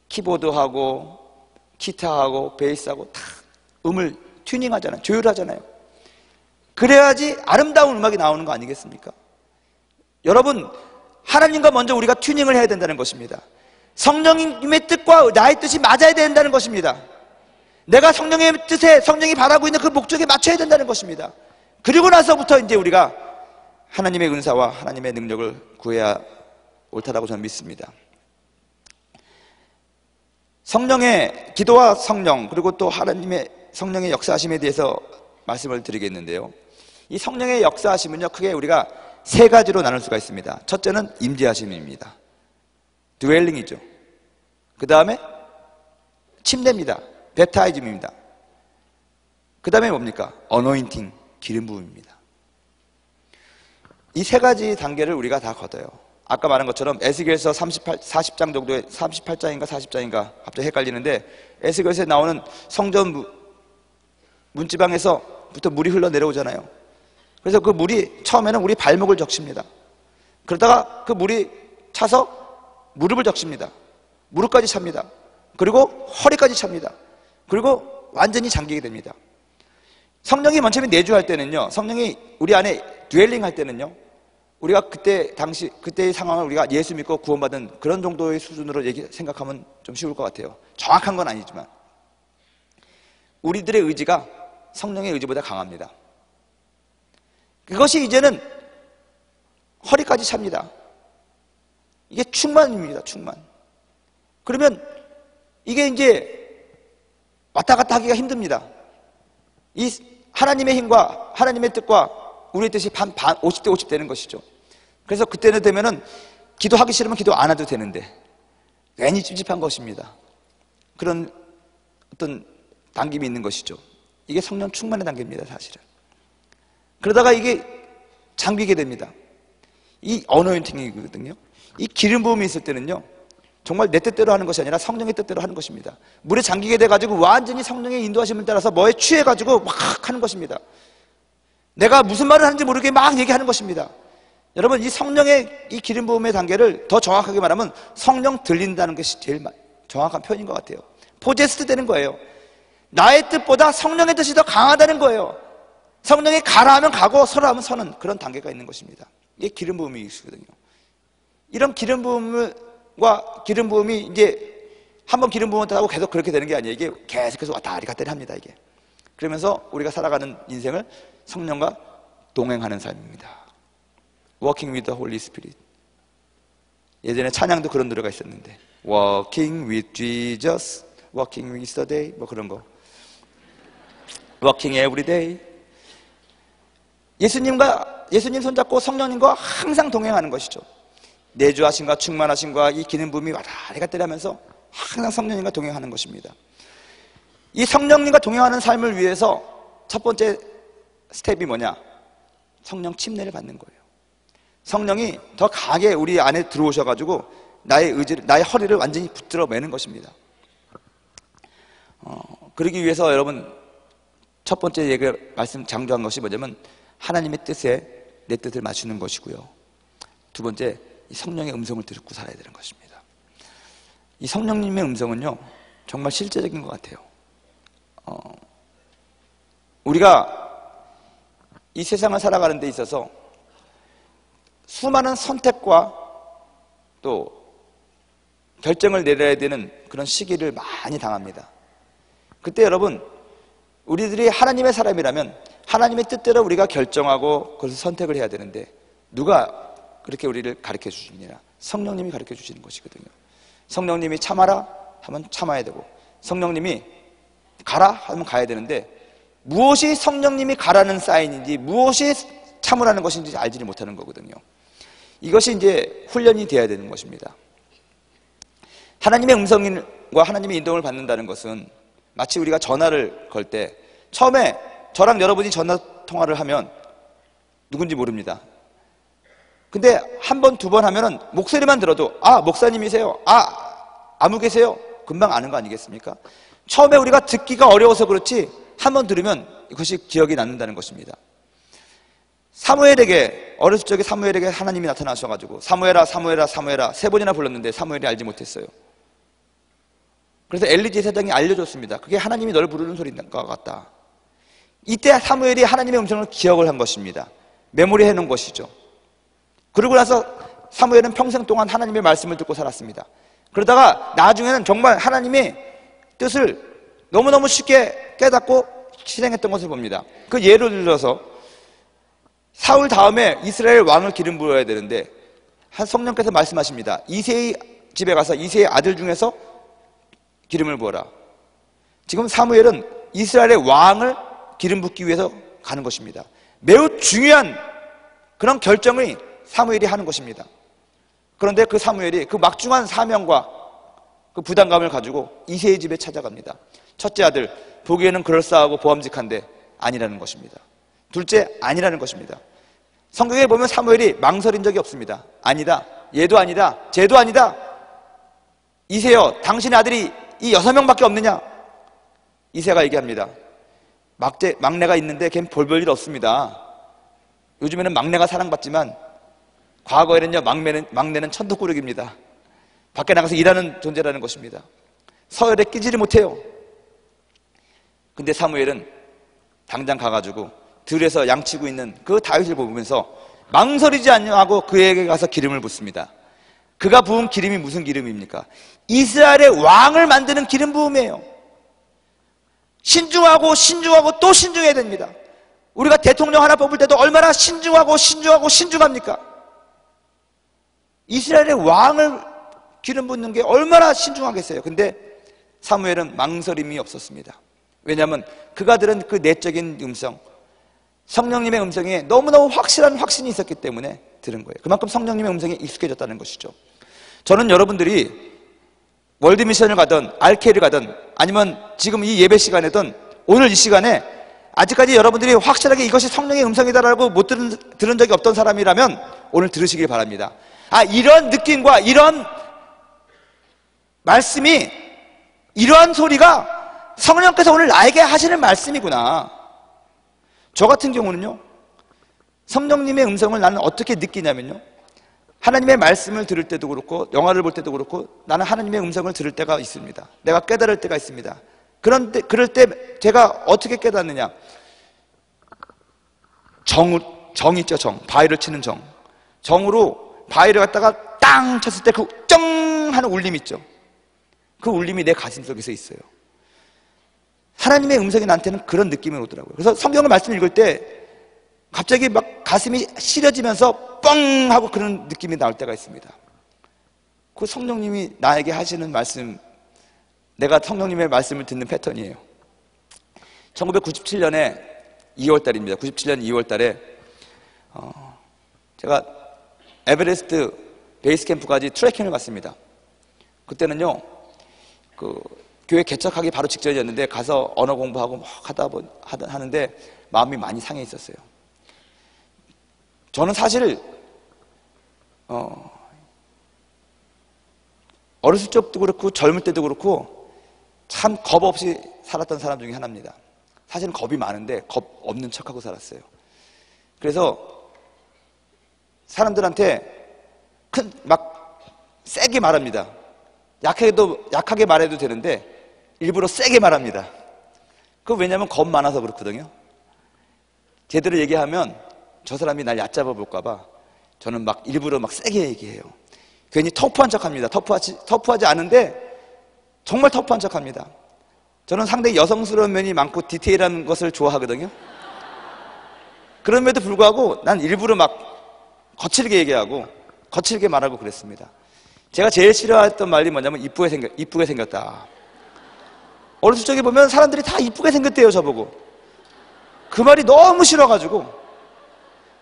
키보드하고 기타하고 베이스하고 다 음을 튜닝하잖아요. 조율하잖아요. 그래야지 아름다운 음악이 나오는 거 아니겠습니까? 여러분, 하나님과 먼저 우리가 튜닝을 해야 된다는 것입니다. 성령님의 뜻과 나의 뜻이 맞아야 된다는 것입니다. 내가 성령의 뜻에, 성령이 바라고 있는 그 목적에 맞춰야 된다는 것입니다. 그리고 나서부터 이제 우리가 하나님의 은사와 하나님의 능력을 구해야 옳다라고 저는 믿습니다. 성령의 기도와 성령, 그리고 또 하나님의 성령의 역사하심에 대해서 말씀을 드리겠는데요, 이 성령의 역사하심은요, 크게 우리가 세 가지로 나눌 수가 있습니다. 첫째는 임재하심입니다. 드웰링이죠. 그 다음에 침례입니다. 베타이즘입니다. 그 다음에 뭡니까? 어노인팅, 기름 부음입니다. 이 세 가지 단계를 우리가 다 거둬요. 아까 말한 것처럼 에스겔서 40장 정도의 38장인가 40장인가 갑자기 헷갈리는데, 에스겔서에 나오는 성전 문지방에서부터 물이 흘러내려오잖아요. 그래서 그 물이 처음에는 우리 발목을 적십니다. 그러다가 그 물이 차서 무릎을 적십니다. 무릎까지 찹니다. 그리고 허리까지 찹니다. 그리고 완전히 잠기게 됩니다. 성령이 먼저 내주할 때는요, 성령이 우리 안에 드웰링 할 때는요, 우리가 그때의 상황을 우리가 예수 믿고 구원받은 그런 정도의 수준으로 생각하면 좀 쉬울 것 같아요. 정확한 건 아니지만 우리들의 의지가 성령의 의지보다 강합니다. 그것이 이제는 허리까지 찹니다. 이게 충만입니다. 충만. 그러면 이게 이제 왔다 갔다 하기가 힘듭니다. 이 하나님의 힘과 하나님의 뜻과 우리의 뜻이 50대 50 되는 것이죠. 그래서 그때는 되면은 기도하기 싫으면 기도 안 해도 되는데 괜히 찝찝한 것입니다. 그런 어떤 당김이 있는 것이죠. 이게 성령 충만의 단계입니다, 사실은. 그러다가 이게 잠기게 됩니다. 이 어노인팅이거든요. 이 기름 부음이 있을 때는요, 정말 내 뜻대로 하는 것이 아니라 성령의 뜻대로 하는 것입니다. 물에 잠기게 돼가지고 완전히 성령의 인도하심을 따라서 뭐에 취해가지고 막 하는 것입니다. 내가 무슨 말을 하는지 모르게 막 얘기하는 것입니다. 여러분, 이 성령의 이 기름 부음의 단계를 더 정확하게 말하면 성령 들린다는 것이 제일 정확한 표현인 것 같아요. 포제스트 되는 거예요. 나의 뜻보다 성령의 뜻이 더 강하다는 거예요. 성령이 가라 하면 가고 서라 하면 서는 그런 단계가 있는 것입니다. 이게 기름 부음이 있거든요. 이런 기름 부음이 이제 한번 기름 부음을 타고 계속 그렇게 되는 게 아니에요. 이게 계속해서 왔다리 갔다리 합니다, 이게. 그러면서 우리가 살아가는 인생을 성령과 동행하는 삶입니다. Walking with the Holy Spirit. 예전에 찬양도 그런 노래가 있었는데, Walking with Jesus, Walking with the day, 뭐 그런 거. Walking every day. 예수님 손잡고 성령님과 항상 동행하는 것이죠. 내주하심과 충만하심과 이 기름 부음이 왔다리 갔다리 하면서 항상 성령님과 동행하는 것입니다. 이 성령님과 동행하는 삶을 위해서 첫 번째 스텝이 뭐냐? 성령 침례를 받는 거예요. 성령이 더 강하게 우리 안에 들어오셔가지고 나의 허리를 완전히 붙들어 매는 것입니다. 그러기 위해서 여러분, 첫 번째 말씀 장조한 것이 뭐냐면 하나님의 뜻에 내 뜻을 맞추는 것이고요. 두 번째, 이 성령의 음성을 듣고 살아야 되는 것입니다. 이 성령님의 음성은요, 정말 실제적인 것 같아요. 우리가 이 세상을 살아가는 데 있어서 수많은 선택과 또 결정을 내려야 되는 그런 시기를 많이 당합니다. 그때 여러분, 우리들이 하나님의 사람이라면 하나님의 뜻대로 우리가 결정하고 그래서 선택을 해야 되는데, 누가 그렇게 우리를 가르쳐 주십니다. 성령님이 가르쳐 주시는 것이거든요. 성령님이 참아라 하면 참아야 되고, 성령님이 가라 하면 가야 되는데, 무엇이 성령님이 가라는 사인인지 무엇이 참으라는 것인지 알지를 못하는 거거든요. 이것이 이제 훈련이 되어야 되는 것입니다. 하나님의 음성과 하나님의 인도를 받는다는 것은 마치 우리가 전화를 걸 때, 처음에 저랑 여러분이 전화 통화를 하면 누군지 모릅니다. 근데 한 번, 두 번 하면은 목소리만 들어도, 아, 목사님이세요, 아, 아무개세요, 금방 아는 거 아니겠습니까? 처음에 우리가 듣기가 어려워서 그렇지 한 번 들으면 이것이 기억이 남는다는 것입니다. 사무엘에게, 어렸을 적에 사무엘에게 하나님이 나타나셔가지고 사무엘아 사무엘아 사무엘아 세 번이나 불렀는데 사무엘이 알지 못했어요. 그래서 엘리 제사장이 알려줬습니다. 그게 하나님이 널 부르는 소리인 것 같다. 이때 사무엘이 하나님의 음성을 기억을 한 것입니다. 메모리 해놓은 것이죠. 그러고 나서 사무엘은 평생 동안 하나님의 말씀을 듣고 살았습니다. 그러다가 나중에는 정말 하나님의 뜻을 너무너무 쉽게 깨닫고 실행했던 것을 봅니다. 그 예를 들어서 사울 다음에 이스라엘 왕을 기름 부어야 되는데 한 성령께서 말씀하십니다. 이새의 집에 가서 이새의 아들 중에서 기름을 부어라. 지금 사무엘은 이스라엘의 왕을 기름 붓기 위해서 가는 것입니다. 매우 중요한 그런 결정을 사무엘이 하는 것입니다. 그런데 그 사무엘이 그 막중한 사명과 그 부담감을 가지고 이새의 집에 찾아갑니다. 첫째 아들, 보기에는 그럴싸하고 보암직한데 아니라는 것입니다. 둘째, 아니라는 것입니다. 성경에 보면 사무엘이 망설인 적이 없습니다. 아니다, 얘도 아니다, 쟤도 아니다. 이새여, 당신의 아들이 이 6명밖에 없느냐? 이새가 얘기합니다. 막내가 있는데 걔는 볼 일 없습니다. 요즘에는 막내가 사랑받지만 과거에는요, 막내는 천덕꾸러기입니다. 밖에 나가서 일하는 존재라는 것입니다. 서열에 끼지를 못해요. 근데 사무엘은 당장 가가지고 들에서 양치고 있는 그 다윗을 보면서 망설이지 않냐고 그에게 가서 기름을 붓습니다. 그가 부은 기름이 무슨 기름입니까? 이스라엘의 왕을 만드는 기름 부음이에요. 신중하고 신중하고 또 신중해야 됩니다. 우리가 대통령 하나 뽑을 때도 얼마나 신중하고 신중하고 신중합니까? 이스라엘의 왕을 기름 붓는 게 얼마나 신중하겠어요. 근데 사무엘은 망설임이 없었습니다. 왜냐하면 그가 들은 그 내적인 음성, 성령님의 음성에 너무너무 확실한 확신이 있었기 때문에 들은 거예요. 그만큼 성령님의 음성에 익숙해졌다는 것이죠. 저는 여러분들이 월드미션을 가든 RK를 가든 아니면 지금 이 예배 시간에든 오늘 이 시간에 아직까지 여러분들이 확실하게 이것이 성령의 음성이다라고 못 들은 적이 없던 사람이라면 오늘 들으시길 바랍니다. 아, 이런 느낌과 이런 말씀이, 이러한 소리가 성령께서 오늘 나에게 하시는 말씀이구나. 저 같은 경우는요, 성령님의 음성을 나는 어떻게 느끼냐면요, 하나님의 말씀을 들을 때도 그렇고 영화를 볼 때도 그렇고 나는 하나님의 음성을 들을 때가 있습니다. 내가 깨달을 때가 있습니다. 그런데 그럴 때 제가 어떻게 깨닫느냐, 정 있죠. 정, 바위를 치는 정으로 바위를 갖다가 땅 쳤을 때 그 쩡 하는 울림 있죠. 그 울림이 내 가슴 속에서 있어요. 하나님의 음성이 나한테는 그런 느낌이 오더라고요. 그래서 성경을 말씀 읽을 때 갑자기 막 가슴이 시려지면서 뻥 하고 그런 느낌이 나올 때가 있습니다. 그 성령님이 나에게 하시는 말씀, 내가 성령님의 말씀을 듣는 패턴이에요. 1997년에 2월달입니다. 97년 2월달에 제가 에베레스트 베이스 캠프까지 트레킹을 갔습니다. 그때는요, 그 교회 개척하기 바로 직전이었는데 가서 언어 공부하고 막 하는데 마음이 많이 상해 있었어요. 저는 사실 어렸을 적도 그렇고 젊을 때도 그렇고 참 겁 없이 살았던 사람 중에 하나입니다. 사실은 겁이 많은데 겁 없는 척하고 살았어요. 그래서 사람들한테 막 세게 말합니다. 약하게 말해도 되는데 일부러 세게 말합니다. 그거 왜냐면 겁 많아서 그렇거든요. 제대로 얘기하면 저 사람이 날 얕잡아 볼까봐 저는 막 일부러 막 세게 얘기해요. 괜히 터프한 척 합니다. 터프하지 않은데 정말 터프한 척 합니다. 저는 상당히 여성스러운 면이 많고 디테일한 것을 좋아하거든요. 그럼에도 불구하고 난 일부러 막 거칠게 얘기하고 거칠게 말하고 그랬습니다. 제가 제일 싫어했던 말이 뭐냐면 이쁘게 생겼다. 어렸을 적에 보면 사람들이 다 이쁘게 생겼대요, 저보고. 그 말이 너무 싫어가지고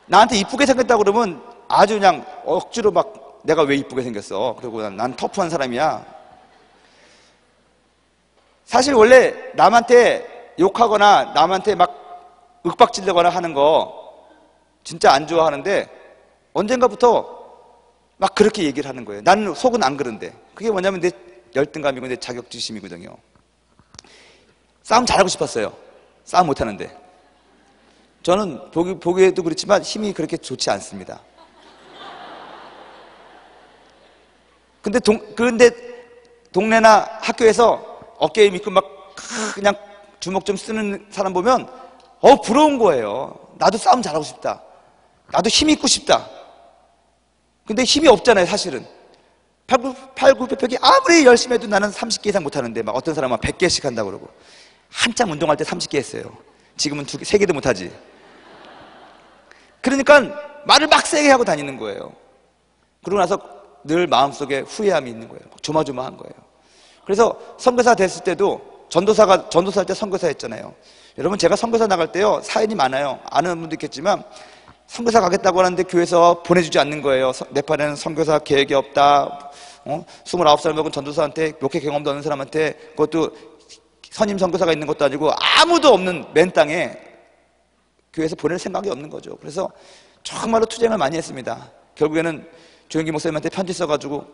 나한테 이쁘게 생겼다 그러면 아주 그냥 억지로 막 내가 왜 이쁘게 생겼어? 그리고 난 터프한 사람이야. 사실 원래 남한테 욕하거나 남한테 막 윽박지르거나 하는 거 진짜 안 좋아하는데 언젠가부터 막 그렇게 얘기를 하는 거예요. 나는 속은 안 그런데. 그게 뭐냐면 내 열등감이고 내 자격지심이거든요. 싸움 잘하고 싶었어요. 싸움 못하는데. 저는 보기에도 그렇지만 힘이 그렇게 좋지 않습니다. 그런데 동네나 학교에서 어깨에 믿고 막 그냥 주먹 좀 쓰는 사람 보면 부러운 거예요. 나도 싸움 잘하고 싶다. 나도 힘 있고 싶다. 근데 힘이 없잖아요, 사실은. 팔굽혀펴기 아무리 열심히 해도 나는 30개 이상 못하는데 막 어떤 사람은 100개씩 한다고 그러고 한참 운동할 때 30개 했어요. 지금은 3개도 못하지. 그러니까 말을 막 세게 하고 다니는 거예요. 그러고 나서 늘 마음속에 후회함이 있는 거예요. 조마조마한 거예요. 그래서 선교사 됐을 때도 전도사할 때 선교사 했잖아요. 여러분, 제가 선교사 나갈 때요, 사연이 많아요. 아는 분도 있겠지만 선교사 가겠다고 하는데 교회에서 보내주지 않는 거예요. 네팔에는 선교사 계획이 없다. 29살 먹은 전도사한테 목회 경험도 없는 사람한테, 그것도 선임 선교사가 있는 것도 아니고 아무도 없는 맨 땅에 교회에서 보낼 생각이 없는 거죠. 그래서 정말로 투쟁을 많이 했습니다. 결국에는 조영기 목사님한테 편지 써가지고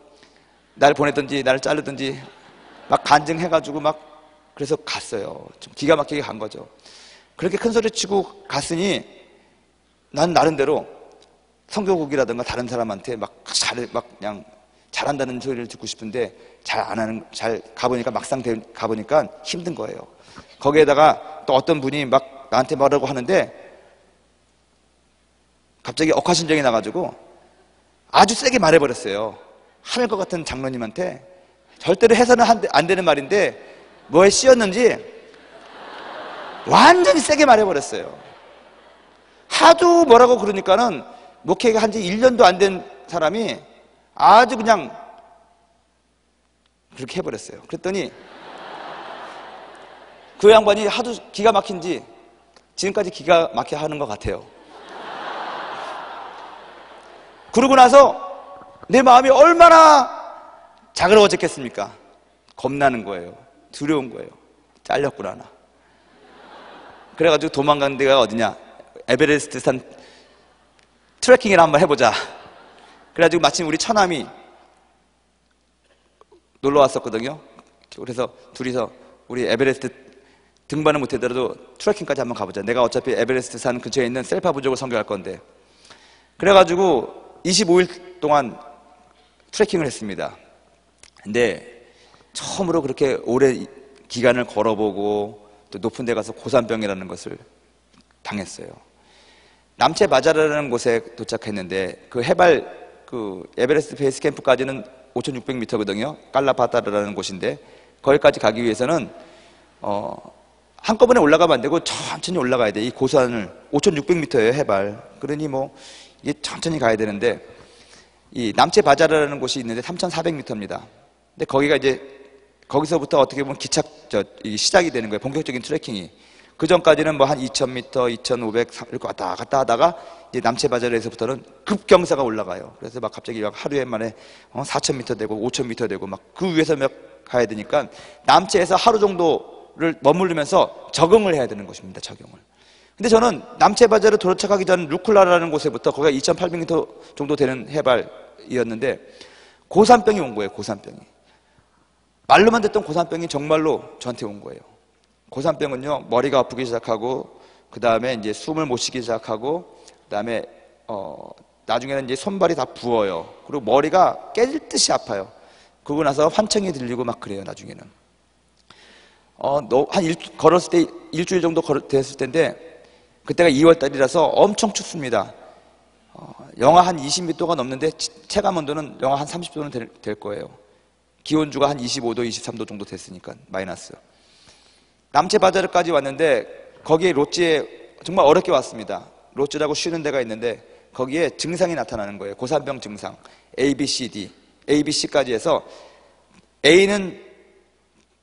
날 보내든지 나를 자르든지 막 간증해가지고 막 그래서 갔어요. 좀 기가 막히게 간 거죠. 그렇게 큰 소리 치고 갔으니 난 나름대로 성교국이라든가 다른 사람한테 막 그냥 잘한다는 소리를 듣고 싶은데 잘 가보니까 막상 가보니까 힘든 거예요. 거기에다가 또 어떤 분이 막 나한테 뭐라고 하는데 갑자기 억하심정이 나가지고 아주 세게 말해버렸어요. 하늘 것 같은 장로님한테. 절대로 해서는 안 되는 말인데 뭐에 씌었는지 완전히 세게 말해버렸어요. 하도 뭐라고 그러니까는 목회가 한지 1년도 안 된 사람이 아주 그냥 그렇게 해버렸어요. 그랬더니 그 양반이 하도 기가 막힌지 지금까지 기가 막혀 하는 것 같아요. 그러고 나서 내 마음이 얼마나 자그러워졌겠습니까? 겁나는 거예요. 두려운 거예요. 잘렸구나 나. 그래가지고 도망간 데가 어디냐, 에베레스트 산 트레킹을 한번 해보자. 그래가지고 마침 우리 처남이 놀러 왔었거든요. 그래서 둘이서 우리 에베레스트 등반을 못하더라도 트레킹까지 한번 가보자. 내가 어차피 에베레스트 산 근처에 있는 셀파 부족을 선교할 건데. 그래가지고 25일 동안 트레킹을 했습니다. 근데 처음으로 그렇게 오래 기간을 걸어보고 또 높은 데 가서 고산병이라는 것을 당했어요. 남체 바자르라는 곳에 도착했는데 그 해발 에베레스트 베이스 캠프까지는 5,600m거든요. 깔라바타르라는 곳인데 거기까지 가기 위해서는 한꺼번에 올라가면 안 되고 천천히 올라가야 돼. 이 고산을 5,600m예요, 해발. 그러니 뭐 이게 천천히 가야 되는데 이 남체 바자르라는 곳이 있는데 3,400m입니다. 근데 거기서부터 어떻게 보면 시작이 되는 거예요. 본격적인 트레킹이. 그 전까지는 뭐 한 2,000m, 2,500 이렇게 왔다 갔다 하다가 이제 남체 바자르에서부터는 급경사가 올라가요. 그래서 막 갑자기 막 하루에 만에 4,000m 되고 5,000m 되고 막 그 위에서 막 가야 되니까 남체에서 하루 정도를 머무르면서 적응을 해야 되는 것입니다. 적응을. 근데 저는 남체 바자르 도착하기 전 루클라라는 곳에부터 거기가 2,800m 정도 되는 해발이었는데 고산병이 온 거예요. 고산병이. 말로만 듣던 고산병이 정말로 저한테 온 거예요. 고산병은요, 머리가 아프기 시작하고, 그 다음에 이제 숨을 못 쉬기 시작하고, 그 다음에, 나중에는 이제 손발이 다 부어요. 그리고 머리가 깨질 듯이 아파요. 그러고 나서 환청이 들리고 막 그래요, 나중에는. 걸었을 때 일주일 정도 됐을 텐데, 그때가 2월 달이라서 엄청 춥습니다. 영하 한 20도가 넘는데, 체감 온도는 영하 한 30도는 될 거예요. 기온주가 한 25도, 23도 정도 됐으니까, 마이너스. 남체바자르까지 왔는데, 거기에 롯지에 정말 어렵게 왔습니다. 롯지라고 쉬는 데가 있는데, 거기에 증상이 나타나는 거예요. 고산병 증상. A, B, C, D. A, B, C까지 해서 A는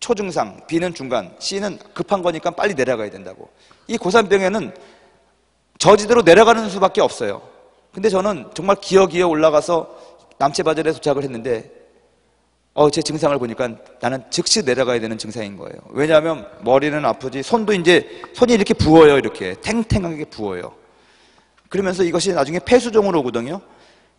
초증상, B는 중간, C는 급한 거니까 빨리 내려가야 된다고. 이 고산병에는 저지대로 내려가는 수밖에 없어요. 근데 저는 정말 기어기어 올라가서 남체바자르에 도착을 했는데 제 증상을 보니까 나는 즉시 내려가야 되는 증상인 거예요. 왜냐하면 머리는 아프지, 손이 이렇게 부어요. 이렇게 탱탱하게 부어요. 그러면서 이것이 나중에 폐수종으로 오거든요.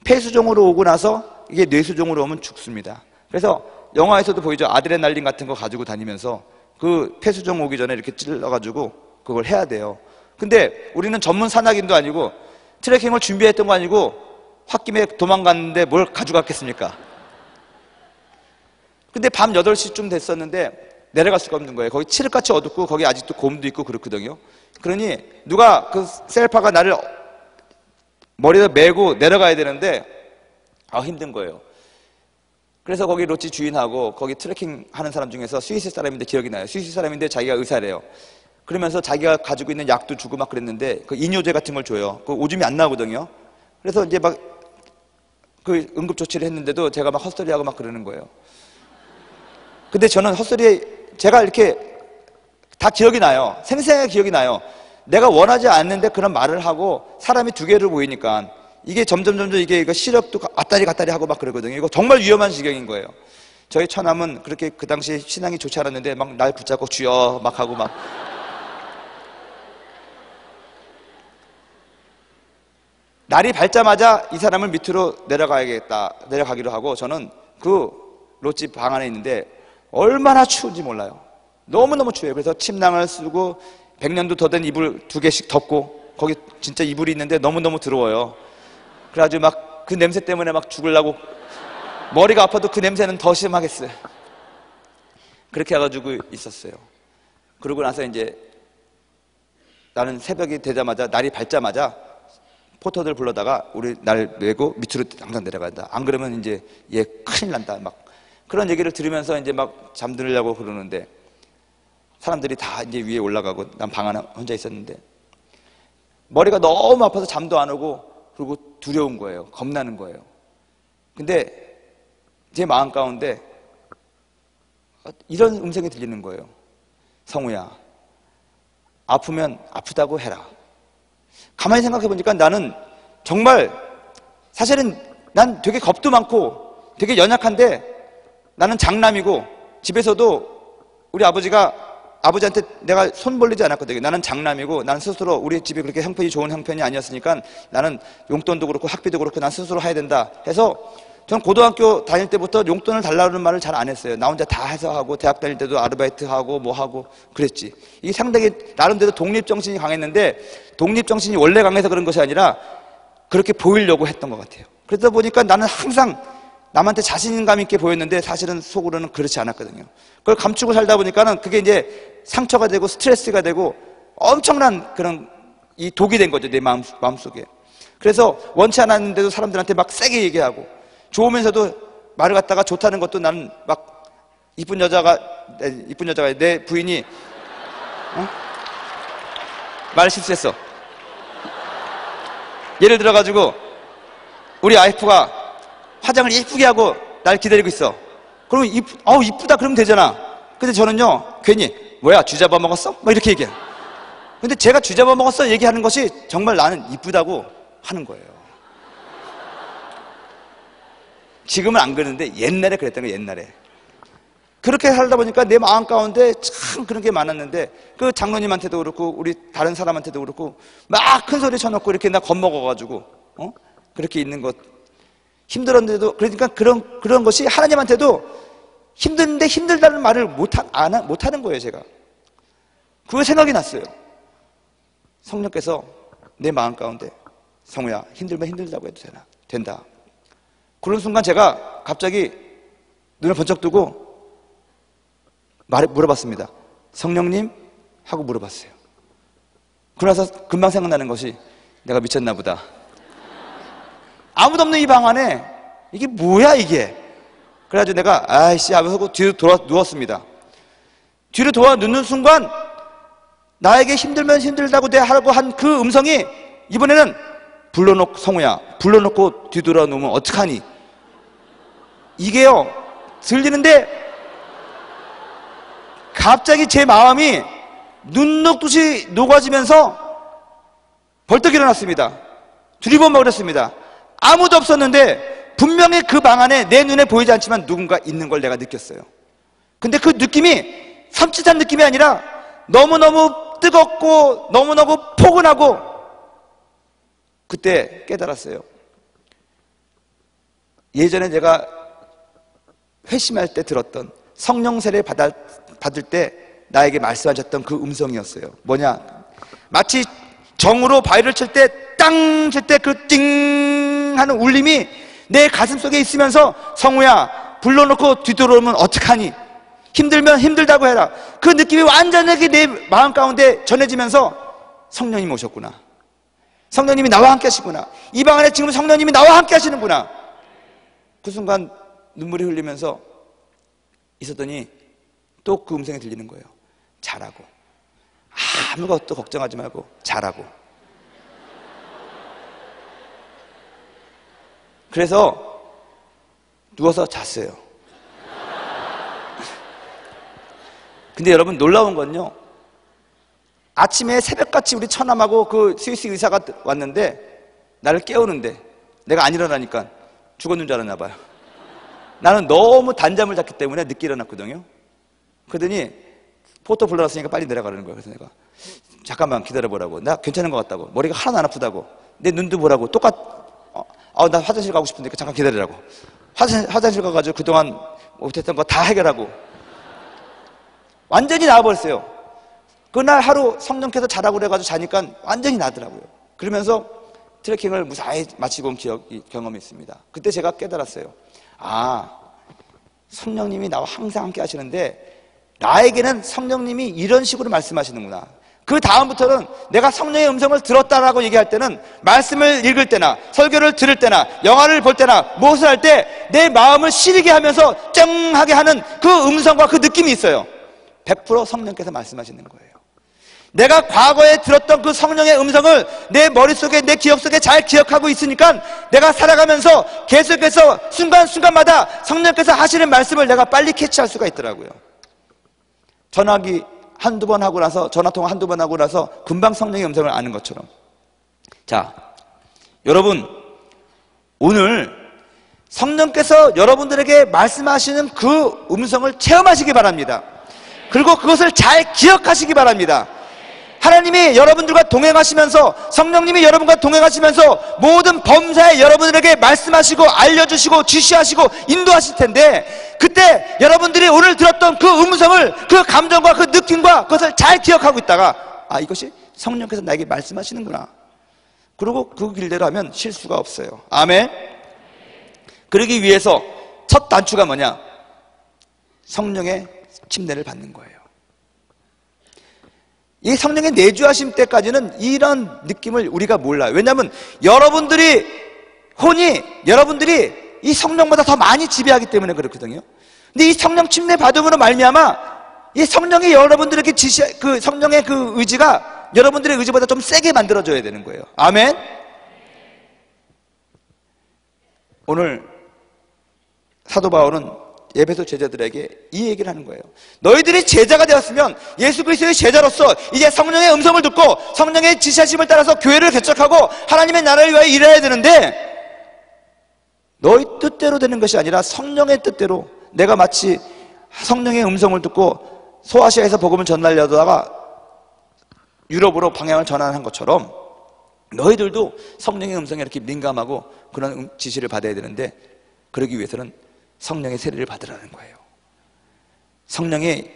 폐수종으로 오고 나서 이게 뇌수종으로 오면 죽습니다. 그래서 영화에서도 보이죠. 아드레날린 같은 거 가지고 다니면서 그 폐수종 오기 전에 이렇게 찔러가지고 그걸 해야 돼요. 근데 우리는 전문 산악인도 아니고 트레킹을 준비했던 거 아니고 홧김에 도망갔는데 뭘 가져갔겠습니까? 근데 밤 8시쯤 됐었는데 내려갈 수가 없는 거예요. 거기 칠흑같이 어둡고 거기 아직도 곰도 있고 그렇거든요. 그러니 누가 그 셀파가 나를 머리에 메고 내려가야 되는데 힘든 거예요. 그래서 거기 롯지 주인하고 거기 트레킹 하는 사람 중에서 스위스 사람인데 기억이 나요. 스위스 사람인데 자기가 의사래요. 그러면서 자기가 가지고 있는 약도 주고 막 그랬는데 그 이뇨제 같은 걸 줘요. 그 오줌이 안 나오거든요. 그래서 이제 막 그 응급조치를 했는데도 제가 막 헛소리하고 막 그러는 거예요. 근데 저는 헛소리에 제가 이렇게 다 기억이 나요. 생생하게 기억이 나요. 내가 원하지 않는데 그런 말을 하고 사람이 두 개를 보이니까 이게 점점 이게 시력도 왔다리 갔다리 하고 막 그러거든요. 이거 정말 위험한 지경인 거예요. 저희 처남은 그렇게 그 당시 신앙이 좋지 않았는데 막 날 붙잡고 주여 막 하고 막 날이 밝자마자 이 사람을 밑으로 내려가기로 하고 저는 그 롯지 방 안에 있는데 얼마나 추운지 몰라요. 너무너무 추워요. 그래서 침낭을 쓰고 100년도 더 된 이불 2개씩 덮고 거기 진짜 이불이 있는데 너무너무 더러워요. 그래가지고 막 그 냄새 때문에 막 죽으려고 머리가 아파도 그 냄새는 더 심하겠어요. 그렇게 해가지고 있었어요. 그러고 나서 이제 나는 새벽이 되자마자 날이 밝자마자 포터들 불러다가 우리 날 메고 밑으로 항상 내려간다. 안 그러면 이제 얘 큰일 난다. 막 그런 얘기를 들으면서 이제 막 잠들려고 그러는데 사람들이 다 이제 위에 올라가고 난 방 안에 혼자 있었는데 머리가 너무 아파서 잠도 안 오고 그리고 두려운 거예요. 겁나는 거예요. 근데 제 마음 가운데 이런 음성이 들리는 거예요. 성우야, 아프면 아프다고 해라. 가만히 생각해 보니까 나는 정말 사실은 난 되게 겁도 많고 되게 연약한데 나는 장남이고 집에서도 우리 아버지한테 내가 손 벌리지 않았거든요. 나는 장남이고 나는 스스로 우리 집이 그렇게 형편이 좋은 형편이 아니었으니까 나는 용돈도 그렇고 학비도 그렇고 난 스스로 해야 된다 해서 전 고등학교 다닐 때부터 용돈을 달라는 말을 잘 안 했어요. 나 혼자 다 해서 하고 대학 다닐 때도 아르바이트 하고 뭐 하고 그랬지. 이게 상당히 나름대로 독립정신이 강했는데 독립정신이 원래 강해서 그런 것이 아니라 그렇게 보이려고 했던 것 같아요. 그러다 보니까 나는 항상 남한테 자신감 있게 보였는데 사실은 속으로는 그렇지 않았거든요. 그걸 감추고 살다 보니까는 그게 이제 상처가 되고 스트레스가 되고 엄청난 그런 이 독이 된 거죠. 내 마음속에. 그래서 원치 않았는데도 사람들한테 막 세게 얘기하고 좋으면서도 말을 갖다가 좋다는 것도 나는 막 이쁜 여자가 내 부인이 말 실수했어. 예를 들어가지고 우리 와이프가 화장을 예쁘게 하고 날 기다리고 있어. 그러면 이쁘다 그러면 되잖아. 근데 저는요 괜히 뭐야 쥐 잡아먹었어? 막 이렇게 얘기해. 근데 제가 쥐 잡아먹었어 얘기하는 것이 정말 나는 이쁘다고 하는 거예요. 지금은 안 그러는데 옛날에 그랬던 거예요. 옛날에 그렇게 살다 보니까 내 마음 가운데 참 그런 게 많았는데 그 장로님한테도 그렇고 우리 다른 사람한테도 그렇고 막 큰 소리 쳐놓고 이렇게 나 겁먹어가지고 그렇게 있는 것 힘들었는데도 그러니까 그런 것이 하나님한테도 힘든데 힘들다는 말을 못하는 거예요. 제가 그거 생각이 났어요. 성령께서 내 마음 가운데 성우야, 힘들면 힘들다고 해도 되나? 된다. 그런 순간 제가 갑자기 눈을 번쩍 뜨고 물어봤습니다. 성령님? 하고 물어봤어요. 그러나서 금방 생각나는 것이 내가 미쳤나 보다. 아무도 없는 이 방 안에 이게 뭐야 이게. 그래가지고 내가 아이씨 하면서 뒤로 돌아 누웠습니다. 뒤로 돌아 눕는 순간 나에게 힘들면 힘들다고 하라고 한 그 음성이 이번에는 불러놓고, 성우야 불러놓고 뒤돌아 누우면 어떡하니? 이게요 들리는데 갑자기 제 마음이 눈 녹듯이 녹아지면서 벌떡 일어났습니다. 두리번만 그랬습니다. 아무도 없었는데 분명히 그 방 안에 내 눈에 보이지 않지만 누군가 있는 걸 내가 느꼈어요. 근데 그 느낌이 섬찟한 느낌이 아니라 너무너무 뜨겁고 너무너무 포근하고, 그때 깨달았어요. 예전에 제가 회심할 때 들었던, 성령 세례 받을 때 나에게 말씀하셨던 그 음성이었어요. 뭐냐, 마치 정으로 바위를 칠 때 땅 칠 때 그 띵 하는 울림이 내 가슴 속에 있으면서 성우야 불러놓고 뒤돌아오면 어떡하니? 힘들면 힘들다고 해라. 그 느낌이 완전하게 내 마음 가운데 전해지면서 성령님이 오셨구나, 성령님이 나와 함께 하시구나, 이 방 안에 지금 성령님이 나와 함께 하시는구나. 그 순간 눈물이 흘리면서 있었더니 또 그 음성이 들리는 거예요. 잘하고, 아무것도 걱정하지 말고 잘하고. 그래서 누워서 잤어요. 근데 여러분 놀라운 건요, 아침에 새벽같이 우리 처남하고 그 스위스 의사가 왔는데 나를 깨우는데 내가 안 일어나니까 죽었는 줄 알았나 봐요. 나는 너무 단잠을 잤기 때문에 늦게 일어났거든요. 그러더니 포터 불러놨으니까 빨리 내려가라는 거예요. 그래서 내가 잠깐만 기다려보라고, 나 괜찮은 것 같다고, 머리가 하나도 안 아프다고, 내 눈도 보라고, 나 화장실 가고 싶은데 잠깐 기다리라고. 화장실 가가지고 그동안 못했던 거 다 해결하고 완전히 나아버렸어요. 그날 하루 성령께서 자라고 그래가지고 자니까 완전히 나더라고요. 그러면서 트레킹을 무사히 마치고 온 경험이 있습니다. 그때 제가 깨달았어요. 성령님이 나와 항상 함께 하시는데 나에게는 성령님이 이런 식으로 말씀하시는구나. 그 다음부터는 내가 성령의 음성을 들었다라고 얘기할 때는, 말씀을 읽을 때나 설교를 들을 때나 영화를 볼 때나 무엇을 할 때 내 마음을 시리게 하면서 쨍하게 하는 그 음성과 그 느낌이 있어요. 100% 성령께서 말씀하시는 거예요. 내가 과거에 들었던 그 성령의 음성을 내 머릿속에, 내 기억 속에 잘 기억하고 있으니까 내가 살아가면서 계속해서 순간순간마다 성령께서 하시는 말씀을 내가 빨리 캐치할 수가 있더라고요. 전화기 한두 번 하고 나서, 전화통화 한두 번 하고 나서 금방 성령의 음성을 아는 것처럼. 자, 여러분, 오늘 성령께서 여러분들에게 말씀하시는 그 음성을 체험하시기 바랍니다. 그리고 그것을 잘 기억하시기 바랍니다. 하나님이 여러분들과 동행하시면서, 성령님이 여러분과 동행하시면서 모든 범사에 여러분들에게 말씀하시고 알려주시고 지시하시고 인도하실 텐데, 그때 여러분들이 오늘 들었던 그 음성을, 그 감정과 그 느낌과 그것을 잘 기억하고 있다가, 이것이 성령께서 나에게 말씀하시는구나, 그리고 그 길대로 하면 실수가 없어요. 아멘. 그러기 위해서 첫 단추가 뭐냐? 성령의 침례를 받는 거예요. 이 성령의 내주하심 때까지는 이런 느낌을 우리가 몰라요. 왜냐하면 여러분들이 이 성령보다 더 많이 지배하기 때문에 그렇거든요. 근데 이 성령 침례 받음으로 말미암아 이 성령이 여러분들에게 그 성령의 그 의지가 여러분들의 의지보다 좀 세게 만들어줘야 되는 거예요. 아멘. 오늘 사도 바울은 에베소 제자들에게 이 얘기를 하는 거예요. 너희들이 제자가 되었으면, 예수 그리스도의 제자로서 이제 성령의 음성을 듣고 성령의 지시하심을 따라서 교회를 개척하고 하나님의 나라를 위하여 일해야 되는데, 너희 뜻대로 되는 것이 아니라 성령의 뜻대로, 내가 마치 성령의 음성을 듣고 소아시아에서 복음을 전하려다가 유럽으로 방향을 전환한 것처럼 너희들도 성령의 음성에 이렇게 민감하고 그런 지시를 받아야 되는데, 그러기 위해서는 성령의 세례를 받으라는 거예요. 성령의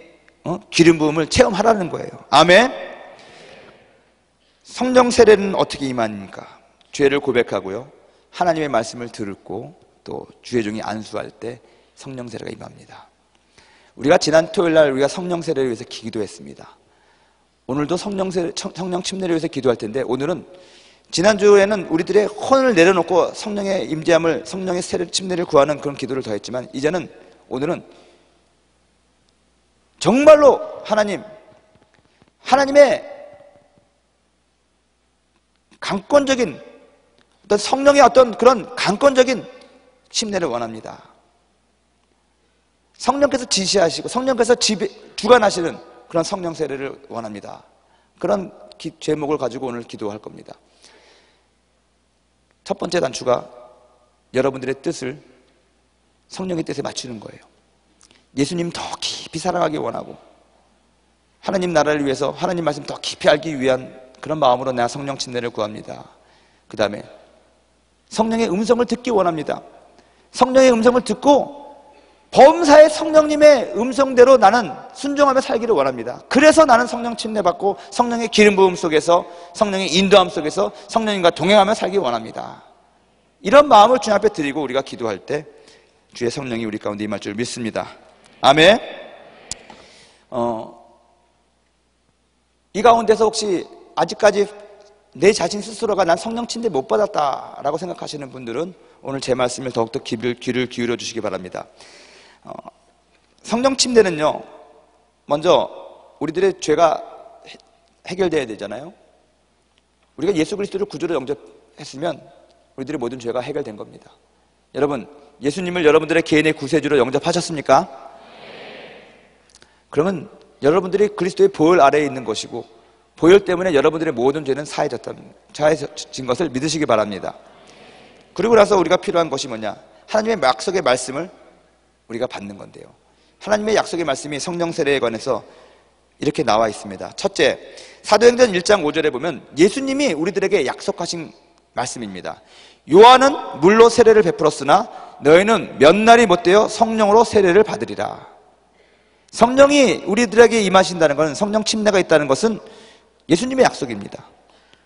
기름 부음을 체험하라는 거예요. 아멘. 성령 세례는 어떻게 임합니까? 죄를 고백하고요, 하나님의 말씀을 듣고 또 주의 종이 안수할 때 성령 세례가 임합니다. 우리가 지난 토요일 날 우리가 성령 세례를 위해서 기도했습니다. 오늘도 성령 침례를 위해서 기도할 텐데, 오늘은 지난주에는 우리들의 혼을 내려놓고 성령의 임재함을, 성령의 침례를 구하는 그런 기도를 더했지만, 이제는 오늘은 정말로 하나님의 강권적인 어떤 성령의 어떤 그런 강권적인 침례를 원합니다. 성령께서 지시하시고 성령께서 주관하시는 그런 성령 세례를 원합니다. 그런 제목을 가지고 오늘 기도할 겁니다. 첫 번째 단추가 여러분들의 뜻을 성령의 뜻에 맞추는 거예요. 예수님 더 깊이 사랑하기 원하고, 하나님 나라를 위해서 하나님 말씀 더 깊이 알기 위한 그런 마음으로 내가 성령 침례를 구합니다. 그 다음에 성령의 음성을 듣기 원합니다. 성령의 음성을 듣고 범사의 성령님의 음성대로 나는 순종하며 살기를 원합니다. 그래서 나는 성령 침례 받고 성령의 기름 부음 속에서, 성령의 인도함 속에서 성령님과 동행하며 살기 원합니다. 이런 마음을 주님 앞에 드리고 우리가 기도할 때 주의 성령이 우리 가운데 임할 줄 믿습니다. 아멘. 이 가운데서 혹시 아직까지 내 자신 스스로가 난 성령 침례 못 받았다라고 생각하시는 분들은 오늘 제 말씀을 더욱더 귀를 기울여 주시기 바랍니다. 성령 침례는요, 먼저 우리들의 죄가 해결돼야 되잖아요. 우리가 예수 그리스도를 구주로 영접했으면 우리들의 모든 죄가 해결된 겁니다. 여러분, 예수님을 여러분들의 개인의 구세주로 영접하셨습니까? 그러면 여러분들이 그리스도의 보혈 아래에 있는 것이고, 보혈 때문에 여러분들의 모든 죄는 사해진 것을 믿으시기 바랍니다. 그리고 나서 우리가 필요한 것이 뭐냐? 하나님의 약속의 말씀을 우리가 받는 건데요, 하나님의 약속의 말씀이 성령 세례에 관해서 이렇게 나와 있습니다. 첫째, 사도행전 1장 5절에 보면 예수님이 우리들에게 약속하신 말씀입니다. 요한은 물로 세례를 베풀었으나 너희는 몇 날이 못되어 성령으로 세례를 받으리라. 성령이 우리들에게 임하신다는 것은, 성령 침례가 있다는 것은 예수님의 약속입니다.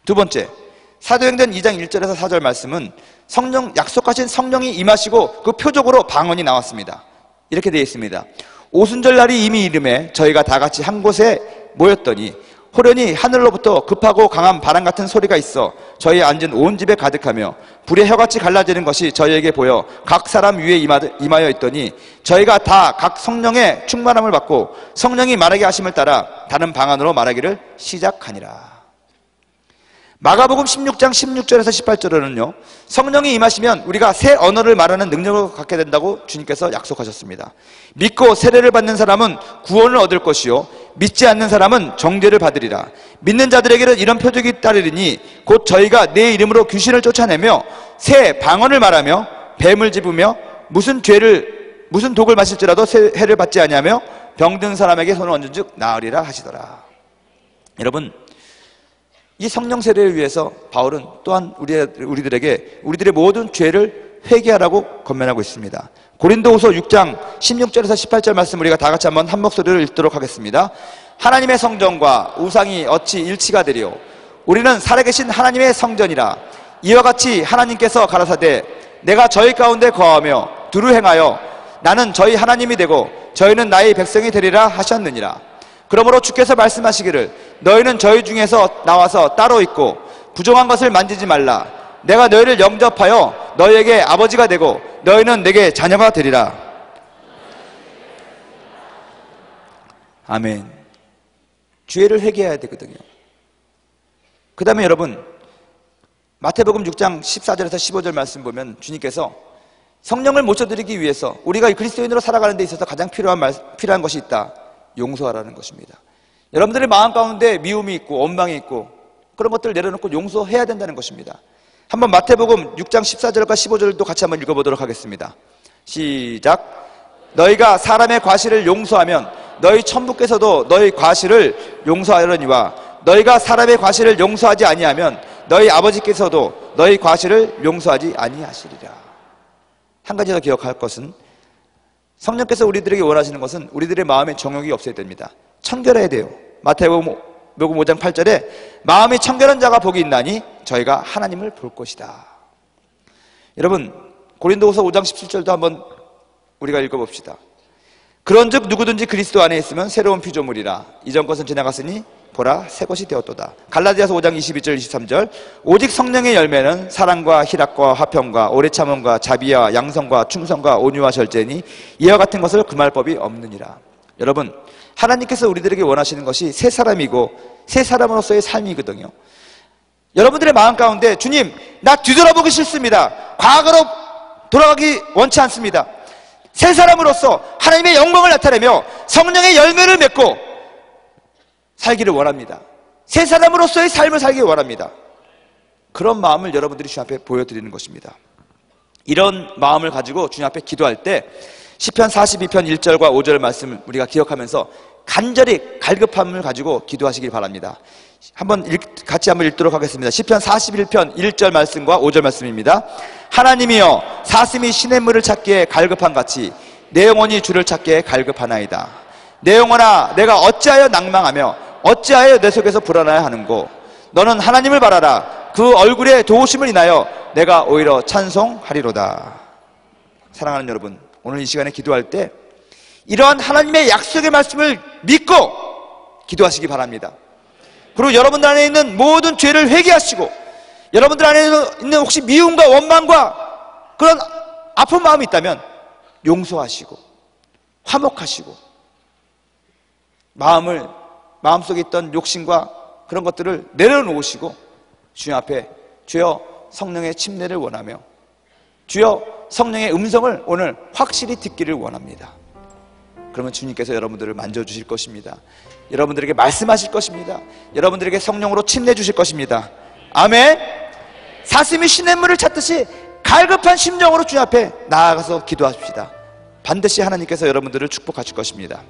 두 번째, 사도행전 2장 1절에서 4절 말씀은 약속하신 성령이 임하시고 그 표적으로 방언이 나왔습니다. 이렇게 되어 있습니다. 오순절 날이 이미 이름에 저희가 다 같이 한 곳에 모였더니 호련히 하늘로부터 급하고 강한 바람 같은 소리가 있어 저희 앉은 온 집에 가득하며 불의 혀같이 갈라지는 것이 저희에게 보여 각 사람 위에 임하여 있더니 저희가 다 각 성령의 충만함을 받고 성령이 말하게 하심을 따라 다른 방언으로 말하기를 시작하니라. 마가복음 16장 16절에서 18절에는요, 성령이 임하시면 우리가 새 언어를 말하는 능력을 갖게 된다고 주님께서 약속하셨습니다. 믿고 세례를 받는 사람은 구원을 얻을 것이요 믿지 않는 사람은 정죄를 받으리라. 믿는 자들에게는 이런 표적이 따르리니 곧 저희가 내 이름으로 귀신을 쫓아내며 새 방언을 말하며 뱀을 집으며 무슨 독을 마실지라도 해를 받지 아니하며 병든 사람에게 손을 얹은즉 나으리라 하시더라. 여러분, 이 성령 세례를 위해서 바울은 또한 우리들에게 우리들의 모든 죄를 회개하라고 권면하고 있습니다. 고린도후서 6장 16절에서 18절 말씀 우리가 다 같이 한번 한 목소리로 읽도록 하겠습니다. 하나님의 성전과 우상이 어찌 일치가 되리요? 우리는 살아계신 하나님의 성전이라. 이와 같이 하나님께서 가라사대 내가 저희 가운데 거하며 두루 행하여 나는 저희 하나님이 되고 저희는 나의 백성이 되리라 하셨느니라. 그러므로 주께서 말씀하시기를 너희는 저희 중에서 나와서 따로 있고 부정한 것을 만지지 말라. 내가 너희를 영접하여 너희에게 아버지가 되고 너희는 내게 자녀가 되리라. 아멘. 죄를 회개해야 되거든요. 그 다음에 여러분, 마태복음 6장 14절에서 15절 말씀 보면 주님께서 성령을 모셔드리기 위해서 우리가 그리스도인으로 살아가는 데 있어서 가장 필요한 것이 있다. 용서하라는 것입니다. 여러분들의 마음 가운데 미움이 있고 원망이 있고 그런 것들을 내려놓고 용서해야 된다는 것입니다. 한번 마태복음 6장 14절과 15절도 같이 한번 읽어보도록 하겠습니다. 시작. 너희가 사람의 과실을 용서하면 너희 천부께서도 너희 과실을 용서하려니와 너희가 사람의 과실을 용서하지 아니하면 너희 아버지께서도 너희 과실을 용서하지 아니하시리라. 한 가지 더 기억할 것은 성령께서 우리들에게 원하시는 것은 우리들의 마음에 정욕이 없어야 됩니다. 청결해야 돼요. 마태복음 5장 8절에 마음이 청결한 자가 복이 있나니 저희가 하나님을 볼 것이다. 여러분, 고린도후서 5장 17절도 한번 우리가 읽어봅시다. 그런즉 누구든지 그리스도 안에 있으면 새로운 피조물이라. 이전 것은 지나갔으니 보라 새 것이 되었도다. 갈라디아서 5장 22절 23절 오직 성령의 열매는 사랑과 희락과 화평과 오래 참음과 자비와 양성과 충성과 온유와 절제니 이와 같은 것을 금할 법이 없느니라. 여러분, 하나님께서 우리들에게 원하시는 것이 새 사람이고 새 사람으로서의 삶이거든요. 여러분들의 마음 가운데 주님, 나 뒤돌아보기 싫습니다. 과거로 돌아가기 원치 않습니다. 새 사람으로서 하나님의 영광을 나타내며 성령의 열매를 맺고 살기를 원합니다. 새 사람으로서의 삶을 살기를 원합니다. 그런 마음을 여러분들이 주님 앞에 보여드리는 것입니다. 이런 마음을 가지고 주님 앞에 기도할 때 시편 42편 1절과 5절 말씀을 우리가 기억하면서 간절히 갈급함을 가지고 기도하시길 바랍니다. 같이 한번 읽도록 하겠습니다. 시편 41편 1절 말씀과 5절 말씀입니다. 하나님이여, 사슴이 시냇물을 찾기에 갈급한 같이 내 영혼이 주를 찾기에 갈급하나이다. 내 영혼아, 내가 어찌하여 낭망하며 어찌하여 내 속에서 불안하여 하는고. 너는 하나님을 바라라. 그 얼굴의 도우심을 인하여 내가 오히려 찬송하리로다. 사랑하는 여러분, 오늘 이 시간에 기도할 때 이러한 하나님의 약속의 말씀을 믿고 기도하시기 바랍니다. 그리고 여러분들 안에 있는 모든 죄를 회개하시고, 여러분들 안에 있는 혹시 미움과 원망과 그런 아픈 마음이 있다면 용서하시고 화목하시고, 마음속에 있던 욕심과 그런 것들을 내려놓으시고 주님 앞에 주여 성령의 침례를 원하며 주여 성령의 음성을 오늘 확실히 듣기를 원합니다. 그러면 주님께서 여러분들을 만져주실 것입니다. 여러분들에게 말씀하실 것입니다. 여러분들에게 성령으로 침례 주실 것입니다. 아멘. 사슴이 시냇물을 찾듯이 갈급한 심정으로 주님 앞에 나아가서 기도하십시다. 반드시 하나님께서 여러분들을 축복하실 것입니다.